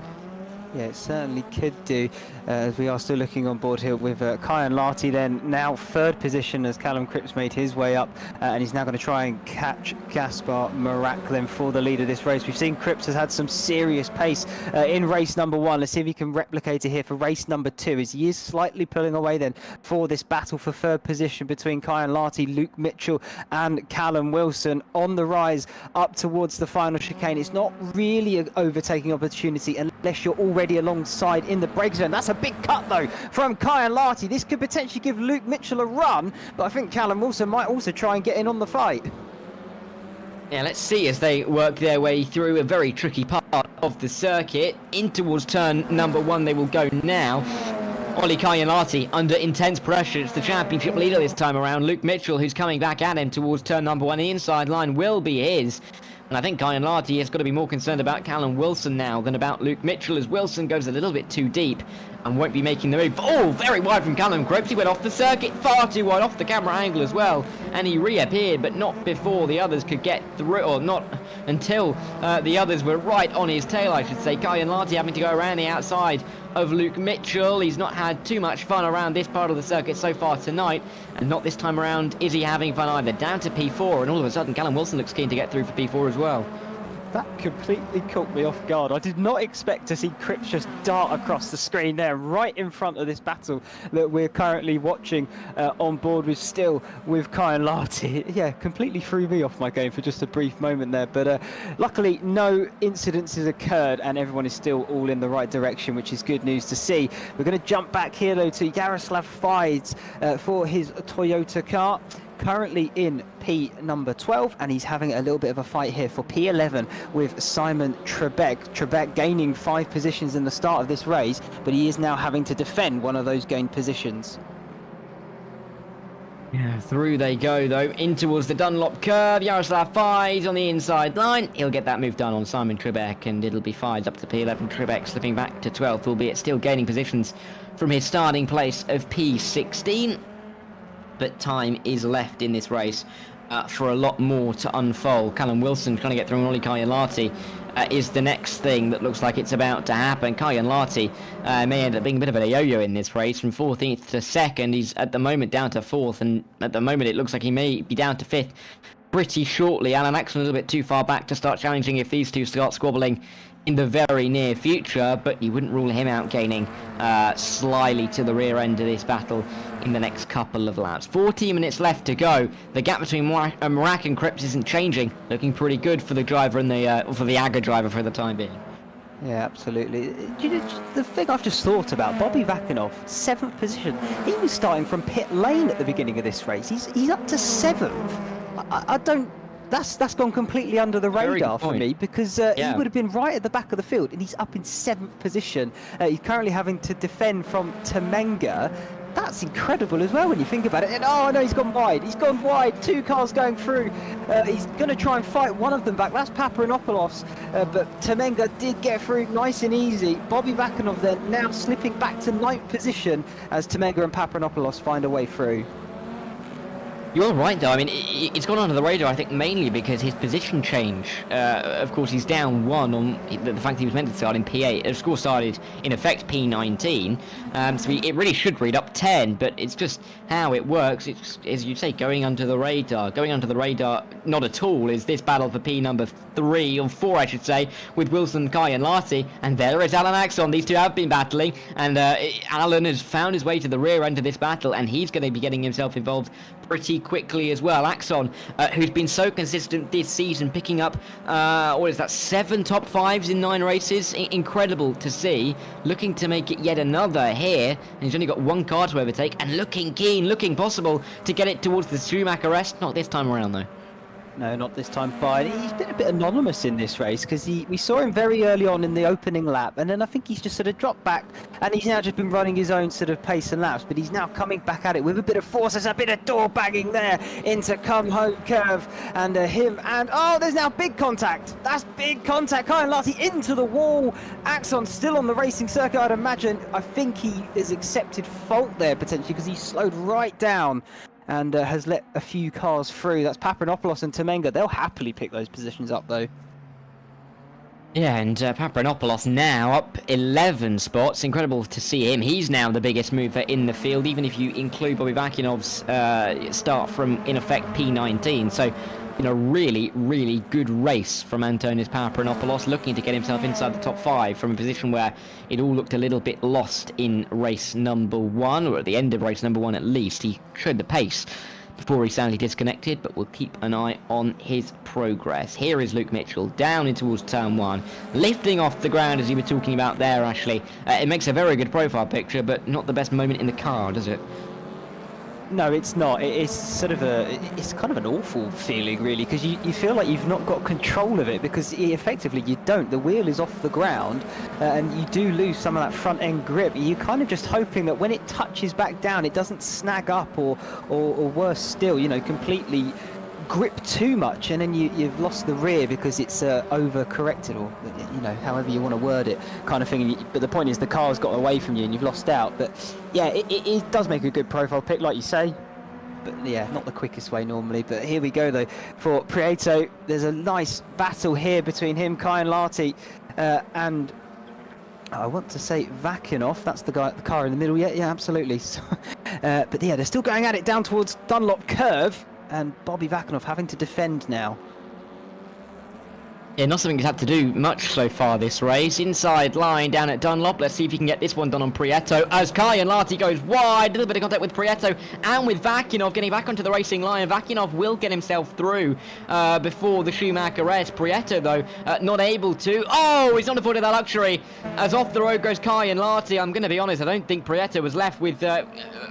Yeah, it certainly could do, as we are still looking on board here with Kyan Larty then now 3rd position as Callum Cripps made his way up, and he's now going to try and catch Gaspar Marak then for the lead of this race. We've seen Cripps has had some serious pace in race number 1. Let's see if he can replicate it here for race number 2, as he is slightly pulling away then for this battle for 3rd position between Kyan Larty, Luke Mitchell and Callum Wilson on the rise up towards the final chicane. It's not really an overtaking opportunity unless you're already alongside in the brake zone. That's a big cut though from Kyan Larty. This could potentially give Luke Mitchell a run, but I think Callum Wilson might also try and get in on the fight. Yeah, let's see as they work their way through a very tricky part of the circuit. In towards turn number 1 they will go now. Ollie Kyan Larty under intense pressure. It's the championship leader this time around. Luke Mitchell, who's coming back at him towards turn number 1. The inside line will be his. And I think Kyan Larty has got to be more concerned about Callum Wilson now than about Luke Mitchell, as Wilson goes a little bit too deep and won't be making the move. Oh, very wide from Callum Cripps. He went off the circuit, far too wide, off the camera angle as well. And he reappeared, but not before the others could get through, or not until the others were right on his tail, I should say. Kyan Larty having to go around the outside of Luke Mitchell. He's not had too much fun around this part of the circuit so far tonight, and not this time around is he having fun either. Down to P4, and all of a sudden Callum Wilson looks keen to get through for P4 as well. That completely caught me off guard. I did not expect to see Cripps just dart across the screen there, right in front of this battle that we're currently watching on board with still with Kyan Larty. Yeah, completely threw me off my game for just a brief moment there. But luckily, no incidences occurred and everyone is still all in the right direction, which is good news to see. We're going to jump back here, though, to Yaroslav Fides for his Toyota car. currently in P number 12, and he's having a little bit of a fight here for P11 with Simon Trebek. Trebek gaining 5 positions in the start of this race, but he is now having to defend one of those gained positions. Yeah, through they go, though, in towards the Dunlop curve. Yaroslav Fies on the inside line. He'll get that move done on Simon Trebek, and it'll be Fies up to P11. Trebek slipping back to 12th, albeit still gaining positions from his starting place of P16. But time is left in this race for a lot more to unfold. Callum Wilson trying to get through, and Ollie Kajanlahti is the next thing that looks like it's about to happen. Kajanlahti may end up being a bit of a yo-yo in this race, from 14th to 2nd. He's at the moment down to 4th, and at the moment it looks like he may be down to 5th pretty shortly. Alan Axon a little bit too far back to start challenging if these two start squabbling in the very near future, but you wouldn't rule him out gaining slyly to the rear end of this battle in the next couple of laps. 14 minutes left to go. The gap between Morak and Cripps isn't changing. Looking pretty good for the driver and for the Aga driver for the time being. Yeah, absolutely. You know, the thing I've just thought about, Bobby Vakinov, 7th position. He was starting from pit lane at the beginning of this race. He's up to 7th. I don't. That's gone completely under the radar for me, because he would have been right at the back of the field, and he's up in 7th position. He's currently having to defend from Temenga. That's incredible as well when you think about it. And oh no, he's gone wide. He's gone wide. 2 cars going through. He's going to try and fight one of them back. That's Paparanopoulos. But Temenga did get through nice and easy. Bobby Vakinov then now slipping back to 9th position as Temenga and Paparanopoulos find a way through. You're right, though. I mean, it's gone under the radar, I think, mainly because his position change. Of course, he's down 1 on the fact he was meant to start in P8. Of course, started, in effect, P19. So it really should read up 10, but it's just how it works. It's, as you say, going under the radar. Going under the radar, not at all, is this battle for P number 3, or 4, I should say, with Wilson, Kajanlahti. And there is Alan Axon. These two have been battling, and Alan has found his way to the rear end of this battle, and he's going to be getting himself involved pretty quickly as well. Axon, who's been so consistent this season, picking up, 7 top 5s in 9 races. Incredible to see. Looking to make it yet another here, and he's only got 1 car to overtake, and looking keen, looking possible to get it towards the Schumacher rest. Not this time around, though. No, not this time by. He's been a bit anonymous in this race, because we saw him very early on in the opening lap, and then I think he's just sort of dropped back, and he's now just been running his own sort of pace and laps, but he's now coming back at it with a bit of force. There's a bit of door banging there into come home curve, and him, and oh, there's now big contact. That's big contact. Kajanlahti into the wall. Axon still on the racing circuit, I'd imagine. I think he has accepted fault there potentially, because he slowed right down and has let a few cars through. That's Paparanopoulos and Temenga. They'll happily pick those positions up, though. Yeah, and Paparanopoulos now up 11 spots. Incredible to see him. He's now the biggest mover in the field, even if you include Bobby Vakinov's start from, in effect, P19. So, you know, really, really good race from Antonis Paparanopoulos, looking to get himself inside the top 5 from a position where it all looked a little bit lost in race number 1, or at the end of race number 1 at least. He showed the pace before he sadly disconnected, but we'll keep an eye on his progress. Here is Luke Mitchell down in towards turn 1, lifting off the ground as you were talking about there, Ashley. It makes a very good profile picture, but not the best moment in the car, does it? No, it's not. It's sort of it's kind of an awful feeling, really, because you feel like you've not got control of it, because effectively you don't. The wheel is off the ground, and you do lose some of that front end grip. You're kind of just hoping that when it touches back down, it doesn't snag up, or worse still, you know, completely grip too much, and then you've lost the rear because it's over-corrected, or, you know, however you want to word it, kind of thing. But the point is the car's got away from you and you've lost out. But yeah, it does make a good profile pick, like you say. But yeah, not the quickest way normally. But here we go, though, for Prieto. There's a nice battle here between him, Kajanlahti, and I want to say Vakinov. That's the guy at the car in the middle. Yeah, absolutely. But yeah, they're still going at it down towards Dunlop curve, and Bobby Vakinov having to defend now. Yeah, not something he's had to do much so far this race. Inside line down at Dunlop. Let's see if he can get this one done on Prieto. As Kyan Larty goes wide, a little bit of contact with Prieto and with Vakinov getting back onto the racing line. Vakinov will get himself through before the Schumacher rest. Prieto, though, not able to. Oh, he's not afforded that luxury. As off the road goes Kyan Larty. I'm going to be honest, I don't think Prieto was left with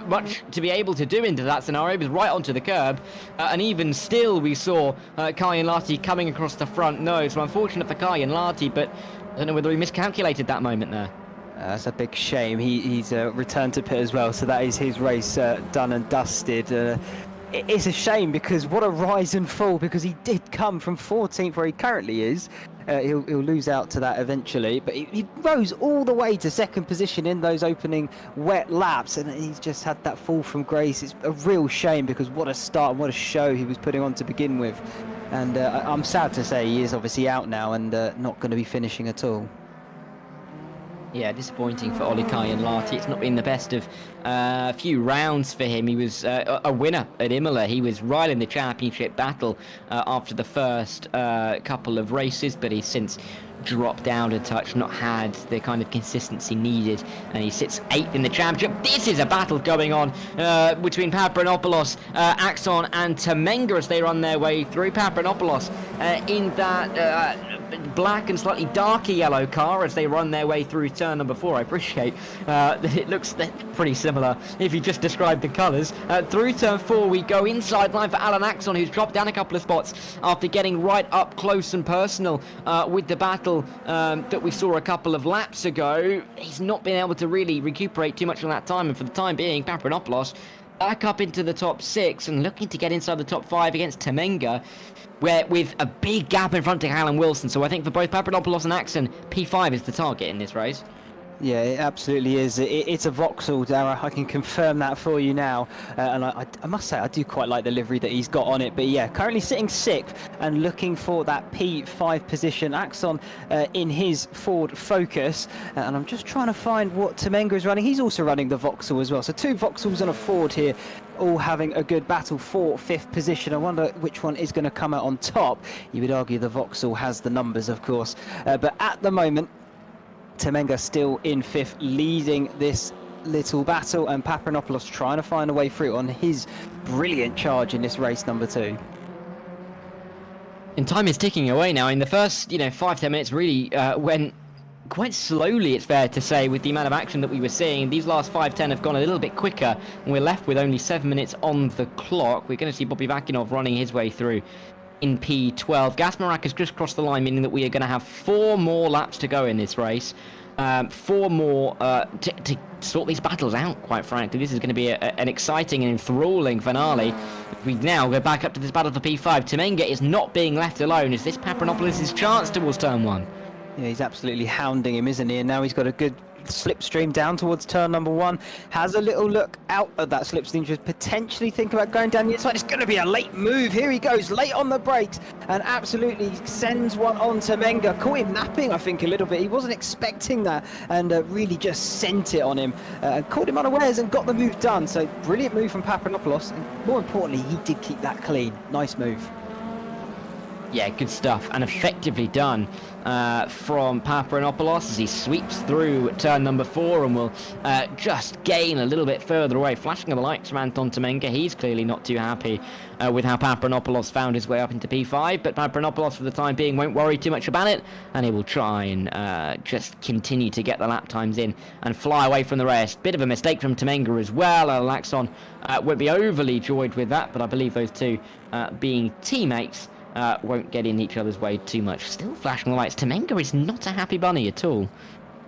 much to be able to do into that scenario. He was right onto the curb. And even still, we saw Kyan Larty coming across the front nose. So unfortunate for Kyan Larty, but I don't know whether he miscalculated that moment there. That's a big shame. He's returned to pit as well, so that is his race done and dusted. It's a shame because what a rise and fall, because he did come from 14th where he currently is. He'll lose out to that eventually, but he rose all the way to second position in those opening wet laps, and he's just had that fall from grace. It's a real shame because what a start and what a show he was putting on to begin with. And I'm sad to say he is obviously out now and not going to be finishing at all. Yeah, disappointing for Olli Kyan Larty. It's not been the best of few rounds for him. He was a winner at Imola. He was right in the championship battle after the first couple of races, but he's since dropped down a touch, not had the kind of consistency needed, and he sits 8th in the championship. This is a battle going on between Papranopoulos, Axon and Temenga as they run their way through. Papranopoulos in that black and slightly darker yellow car as they run their way through turn number 4. I appreciate that it looks pretty similar if you just describe the colours. Through turn 4 we go inside line for Alan Axon, who's dropped down a couple of spots after getting right up close and personal with the battle that we saw a couple of laps ago. He's not been able to really recuperate too much on that time, and for the time being Papranopoulos back up into the top 6 and looking to get inside the top 5 against Temenga, where with a big gap in front of Alan Wilson. So I think for both Papranopoulos and Axon, P5 is the target in this race. Yeah, it absolutely is. It's a Vauxhall, Darragh. I can confirm that for you now. And I must say, I do quite like the livery that he's got on it. But yeah, currently sitting 6th and looking for that P5 position. Axon in his Ford Focus. And I'm just trying to find what Temenga is running. He's also running the Vauxhall as well. So 2 Vauxhalls and a Ford here, all having a good battle for 5th position. I wonder which one is going to come out on top. You would argue the Vauxhall has the numbers, of course. But at the moment, Temenga still in 5th, leading this little battle, and Papranopoulos trying to find a way through on his brilliant charge in this race number 2. And time is ticking away now. In the first, 5-10 minutes really went quite slowly, it's fair to say, with the amount of action that we were seeing. These last 5-10 have gone a little bit quicker, and we're left with only 7 minutes on the clock. We're going to see Bobby Vakinov running his way through in P12. Gasmarak has just crossed the line, meaning that we are going to have 4 more laps to go in this race. 4 more to sort these battles out, quite frankly. This is going to be an exciting and enthralling finale. We now go back up to this battle for P5. Temenga is not being left alone. Is this Papranopoulos' chance towards turn 1? Yeah, he's absolutely hounding him, isn't he? And now he's got a good slipstream down towards turn number 1. Has a little look out at that slipstream, just potentially think about going down the inside. It's going to be a late move. Here he goes, late on the brakes, and absolutely sends one on to Menga. Caught him napping, I think, a little bit. He wasn't expecting that, and really just sent it on him. Caught him unawares and got the move done. So brilliant move from Papranopoulos, and more importantly, he did keep that clean. Nice move. Yeah, good stuff, and effectively done from Papranopoulos as he sweeps through turn number 4 and will just gain a little bit further away. Flashing of the lights from Anton Temenga. He's clearly not too happy with how Papranopoulos found his way up into P5, but Papranopoulos for the time being won't worry too much about it, and he will try and just continue to get the lap times in and fly away from the rest. Bit of a mistake from Temenga as well. Laxon won't be overly joyed with that, but I believe those two being teammates won't get in each other's way too much. Still flashing the lights. Temenga is not a happy bunny at all.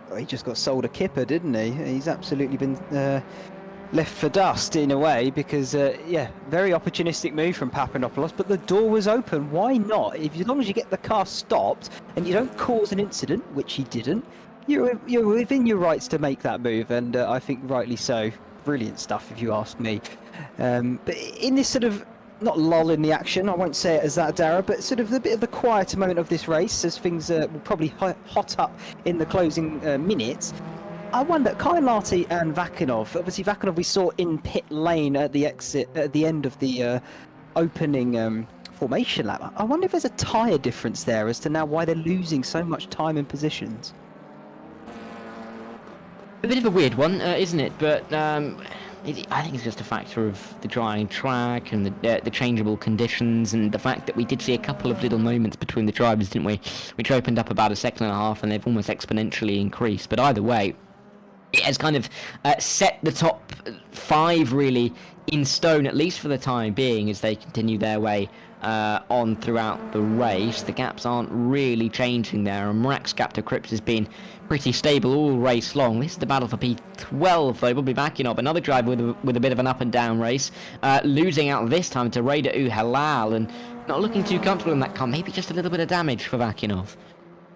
Oh, he just got sold a kipper, didn't he? He's absolutely been left for dust in a way because, yeah, very opportunistic move from Papranopoulos, but the door was open. Why not? As long as you get the car stopped and you don't cause an incident, which he didn't, you're within your rights to make that move, and I think rightly so. Brilliant stuff, if you ask me. But in this sort of not lull in the action, I won't say it as that, Darragh, but sort of the bit of the quieter moment of this race as things will probably hot up in the closing minutes. I wonder, Kyan Larty and Vakinov, obviously Vakinov we saw in pit lane at the exit, at the end of the opening formation lap. I wonder if there's a tyre difference there as to now why they're losing so much time in positions. A bit of a weird one, isn't it? But I think it's just a factor of the drying track and the changeable conditions, and the fact that we did see a couple of little moments between the drivers, didn't we? Which opened up about a second and a half, and they've almost exponentially increased. But either way, it has kind of set the top 5 really in stone, at least for the time being, as they continue their way on throughout the race. The gaps aren't really changing there, and Mrak's gap to Cripps has been pretty stable all race long. This is the battle for P12, though. We'll be backing up another driver with a bit of an up and down race, losing out this time to Raider Uhalal, and not looking too comfortable in that car. Maybe just a little bit of damage for Vakinov.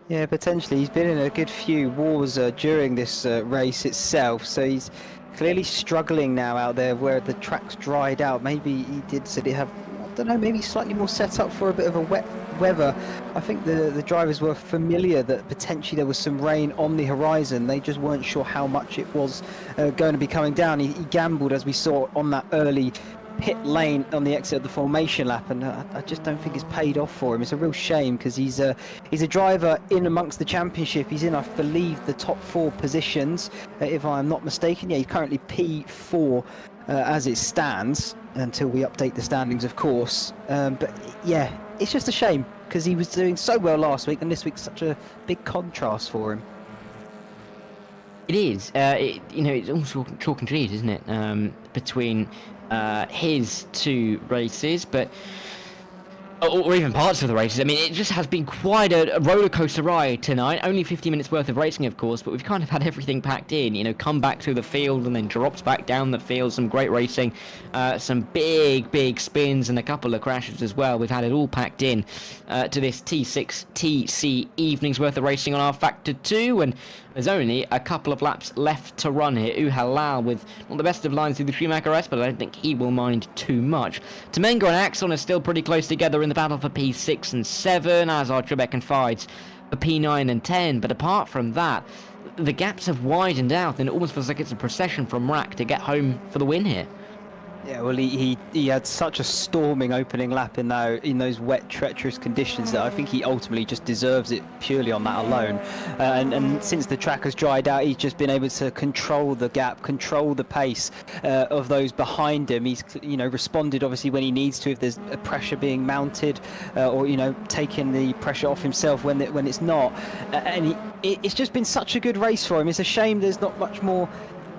Yeah, potentially. He's been in a good few wars during this race itself, so he's clearly struggling now out there where the track's dried out. Maybe he did have, I don't know, maybe slightly more set up for a bit of a wet weather. I think the drivers were familiar that potentially there was some rain on the horizon. They just weren't sure how much it was going to be coming down. He gambled, as we saw on that early pit lane on the exit of the formation lap, and I just don't think it's paid off for him. It's a real shame, because he's a driver in amongst the championship. He's in, I believe, the top 4 positions, if I'm not mistaken. Yeah, he's currently P4 as it stands, until we update the standings, of course. But yeah, it's just a shame, because he was doing so well last week, and this week's such a big contrast for him. It is. It's also chalk and cheese, isn't it? Between his 2 races, but or even parts of the races. I mean, it just has been quite a roller coaster ride tonight. Only 50 minutes worth of racing, of course, but we've kind of had everything packed in. Come back through the field and then drops back down the field. Some great racing, some big spins, and a couple of crashes as well. We've had it all packed in to this T6 TC evening's worth of racing on rFactor 2, and there's only a couple of laps left to run here. Uhalal with not the best of lines through the Schumacher S, but I don't think he will mind too much. Temengo and Axon are still pretty close together in the battle for P6 and 7, as are Trebek and Fides for P9 and 10. But apart from that, the gaps have widened out, and it almost feels like it's a procession from Mrak to get home for the win here. Yeah, well, he had such a storming opening lap in those wet, treacherous conditions that I think he ultimately just deserves it purely on that alone. And since the track has dried out, he's just been able to control the gap, control the pace of those behind him. He's responded obviously when he needs to, if there's a pressure being mounted, or taking the pressure off himself when it's not. And it's just been such a good race for him. It's a shame there's not much more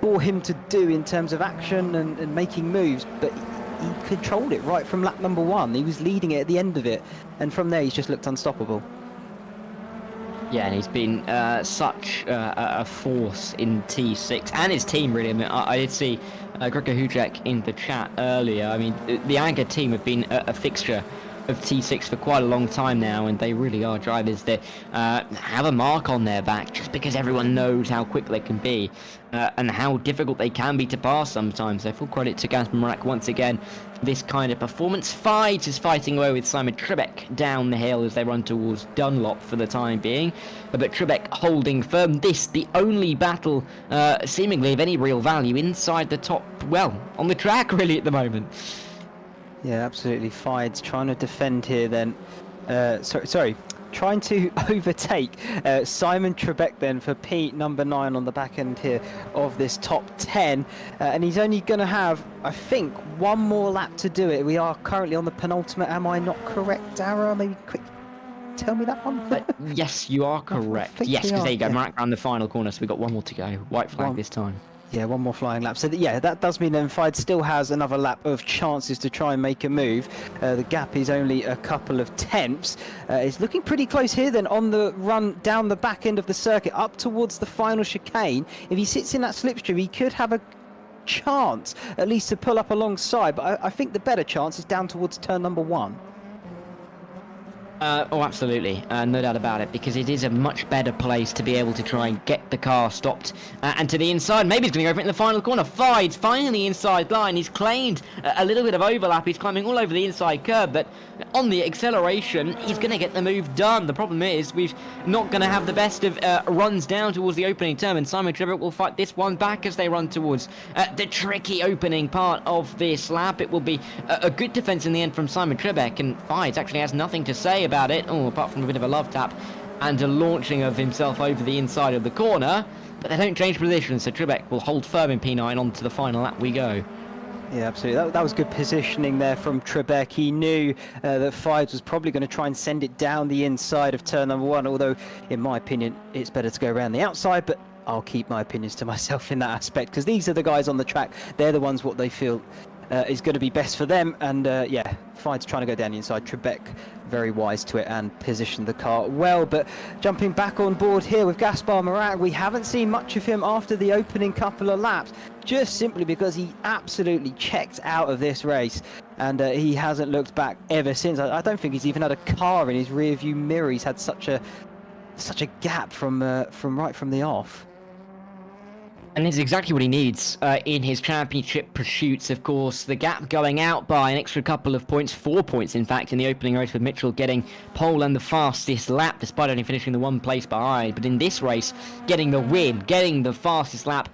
for him to do in terms of action and making moves, but he controlled it right from lap number 1. He was leading it at the end of it, and from there he's just looked unstoppable. Yeah, and he's been such a force in T6 and his team, really. I mean, I did see Gregor Hujek in the chat earlier. I mean, the Aga team have been a fixture of T6 for quite a long time now, and they really are drivers that have a mark on their back, just because everyone knows how quick they can be and how difficult they can be to pass sometimes. So full credit to Gasper Mrak once again for this kind of performance. Fides is fighting away with Simon Trebek down the hill as they run towards Dunlop for the time being, but Trebek holding firm. This the only battle seemingly of any real value inside the top, well, on the track really at the moment. Yeah, absolutely. Fides trying to defend here then. Trying to overtake Simon Trebek then for P number 9 on the back end here of this top 10. And he's only going to have, I think, one more lap to do it. We are currently on the penultimate. Am I not correct, Darragh? Maybe quick tell me that one. Yes, you are correct. Yes, because there you go. Mrak around the final corner, so we've got one more to go. White flag this time. Yeah, one more flying lap. So that does mean then Fides still has another lap of chances to try and make a move. The gap is only a couple of tenths. It's looking pretty close here then on the run down the back end of the circuit up towards the final chicane. If he sits in that slipstream, he could have a chance at least to pull up alongside, but I think the better chance is down towards turn number 1. Oh, absolutely. No doubt about it, because it is a much better place to be able to try and get the car stopped. And to the inside, maybe he's going to go for it in the final corner. Fides finally inside line. He's claimed a little bit of overlap. He's climbing all over the inside curb, but on the acceleration, he's going to get the move done. The problem is we're not going to have the best of runs down towards the opening turn, and Simon Trevor will fight this one back as they run towards the tricky opening part of this lap. It will be a good defence in the end from Simon Trebek, and Fides actually has nothing to say about it, apart from a bit of a love tap and a launching of himself over the inside of the corner, but they don't change position, so Trebek will hold firm in P9. On to the final lap we go. Yeah, absolutely. That was good positioning there from Trebek. He knew that Fides was probably going to try and send it down the inside of turn number 1, although in my opinion it's better to go around the outside, but I'll keep my opinions to myself in that aspect, because these are the guys on the track. They're the ones what they feel is going to be best for them, and yeah, Fides trying to go down the inside. Trebek very wise to it and positioned the car well. But jumping back on board here with Gaspar Marak, we haven't seen much of him after the opening couple of laps, just simply because he absolutely checked out of this race, and he hasn't looked back ever since. I don't think he's even had a car in his rear view mirror. He's had such a gap from right from the off. And it's exactly what he needs in his championship pursuits, of course. The gap going out by an extra couple of points, 4 points in fact, in the opening race, with Mitchell getting pole and the fastest lap, despite only finishing the 1 place behind. But in this race, getting the win, getting the fastest lap,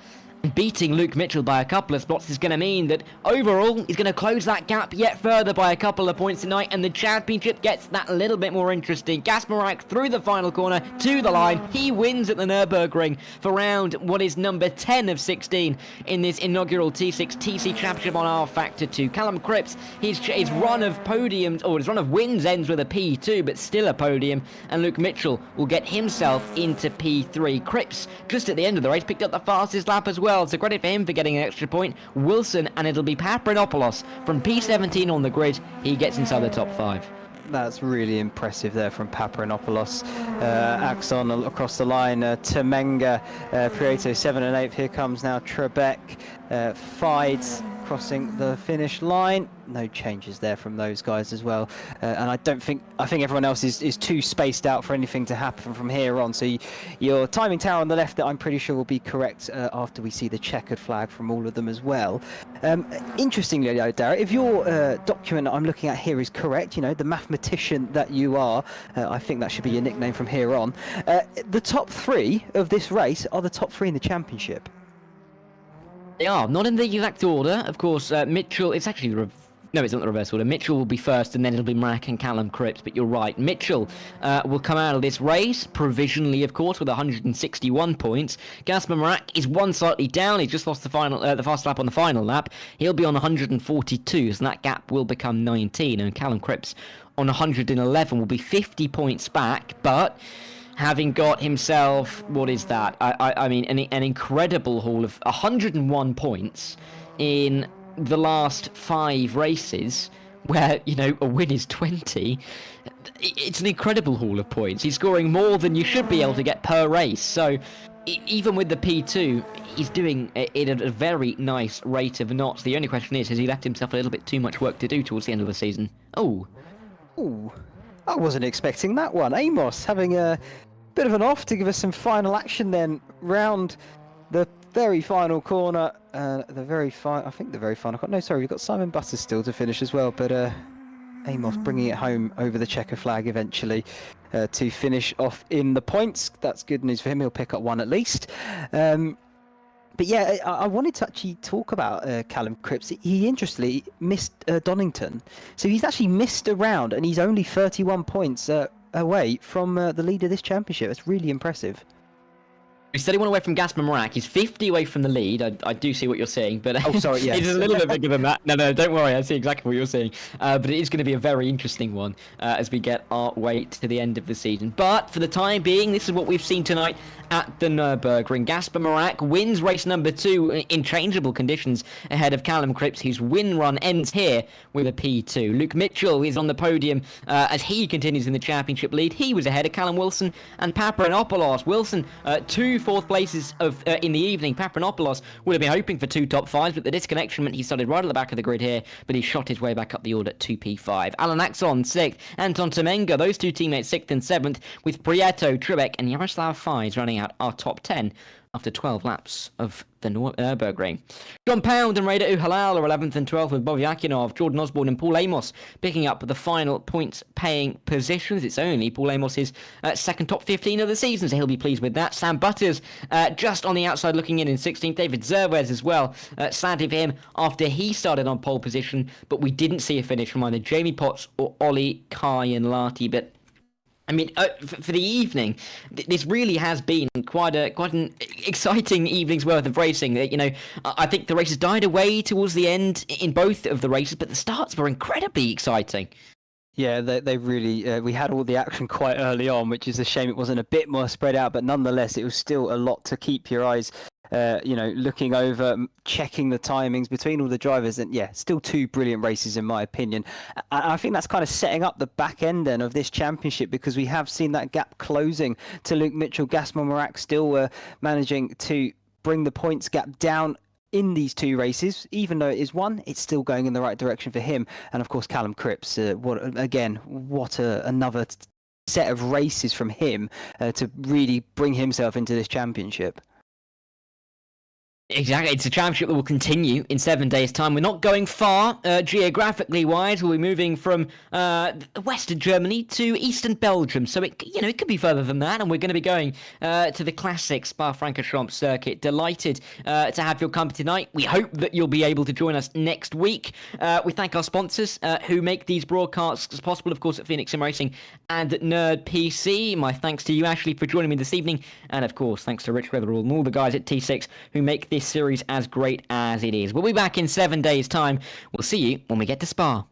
beating Luke Mitchell by a couple of spots is going to mean that overall he's going to close that gap yet further by a couple of points tonight, and the championship gets that little bit more interesting. Gasparak through the final corner to the line. He wins at the Nurburgring for round what is number 10 of 16 in this inaugural T6 TC Championship on rFactor 2. Callum Cripps, his run of podiums, or his run of wins ends with a P2, but still a podium, and Luke Mitchell will get himself into P3. Cripps, just at the end of the race, picked up the fastest lap as well, so credit for him for getting an extra point. Wilson, and it'll be Papranopoulos from P17 on the grid. He gets inside the top 5. That's really impressive there from Papranopoulos. Axon across the line, Temenga, Prieto 7 and 8. Here comes now Trebek, Fides crossing the finish line. No changes there from those guys as well, and I think everyone else is too spaced out for anything to happen from here on. So your timing tower on the left, that I'm pretty sure will be correct after we see the checkered flag from all of them as well. Interestingly, Darragh, if your document I'm looking at here is correct, the mathematician that you are, I think that should be your nickname from here on. The top 3 of this race are the top 3 in the championship. They are, not in the exact order, of course. Mitchell, it's actually no, it's not the reverse order. Mitchell will be first, and then it'll be Marak and Callum Cripps, but you're right. Mitchell will come out of this race, provisionally, of course, with 161 points. Gaspar Marak is one slightly down. He just lost the fast lap on the final lap. He'll be on 142, so that gap will become 19, and Callum Cripps on 111 will be 50 points back, but having got himself, what is that? I mean, an incredible haul of 101 points in the last 5 races, where, a win is 20. It's an incredible haul of points. He's scoring more than you should be able to get per race. So even with the P2, he's doing it at a very nice rate of knots. The only question is, has he left himself a little bit too much work to do towards the end of the season? Oh, I wasn't expecting that one. Amos having a bit of an off to give us some final action then round the very final corner. I think the very final corner. No, sorry, we've got Simon Butters still to finish as well, but Amos bringing it home over the checker flag eventually to finish off in the points. That's good news for him. He'll pick up 1 at least. But yeah, I wanted to actually talk about Callum Cripps. He interestingly missed Donington. So he's actually missed a round, and he's only 31 points away from the lead of this championship. It's really impressive. He's 31 away from Gaspar Marak. He's 50 away from the lead. I do see what you're saying, but oh, sorry, yes. It's a little bit bigger than that. No, don't worry. I see exactly what you're saying. But it is going to be a very interesting one as we get our way to the end of the season. But for the time being, this is what we've seen tonight at the Nurburgring. Gaspar Marak wins race number 2 in changeable conditions ahead of Callum Cripps, whose win run ends here with a P2. Luke Mitchell is on the podium as he continues in the championship lead. He was ahead of Callum Wilson and Papranopoulos. Wilson 2 fourth places in the evening. Papanopoulos would have been hoping for 2 top 5s, but the disconnection meant he started right at the back of the grid here, but he shot his way back up the order at 2P5. Alan Axon 6th, Anton Tomenga, those two teammates 6th and 7th, with Prieto, Trebek and Yaroslav Fies running out our top 10 after 12 laps of the Nurburgring. John Pound and Raider Uhalal are 11th and 12th with Bovyakinov, Jordan Osborne and Paul Amos picking up the final points-paying positions. It's only Paul Amos' second top 15 of the season, so he'll be pleased with that. Sam Butters just on the outside looking in 16th. David Zerwes as well. Sadly for him, after he started on pole position, but we didn't see a finish from either Jamie Potts or Ollie Kyanlati, but I mean, for the evening, this really has been quite an exciting evening's worth of racing. You know, I think the races died away towards the end in both of the races, but the starts were incredibly exciting. Yeah, they really, we had all the action quite early on, which is a shame it wasn't a bit more spread out, but nonetheless, it was still a lot to keep your eyes looking over, checking the timings between all the drivers, and yeah, still 2 brilliant races in my opinion. I think that's kind of setting up the back end then of this championship, because we have seen that gap closing to Luke Mitchell. Gaspar Marak still managing to bring the points gap down in these 2 races. Even though it is 1, it's still going in the right direction for him. And of course, Callum Cripps, what another set of races from him to really bring himself into this championship. Exactly, it's a championship that will continue in 7 days' time. We're not going far geographically wise. We'll be moving from western Germany to eastern Belgium, so it could be further than that. And we're going to be going to the classic Spa-Francorchamps circuit. Delighted to have your company tonight. We hope that you'll be able to join us next week. We thank our sponsors who make these broadcasts possible, of course, at Phoenix Sim Racing and Nerd PC. My thanks to you, Ashley, for joining me this evening, and of course, thanks to Rich Weatherall and all the guys at T6 who make this series as great as it is. We'll be back in 7 days' time. We'll see you when we get to Spa.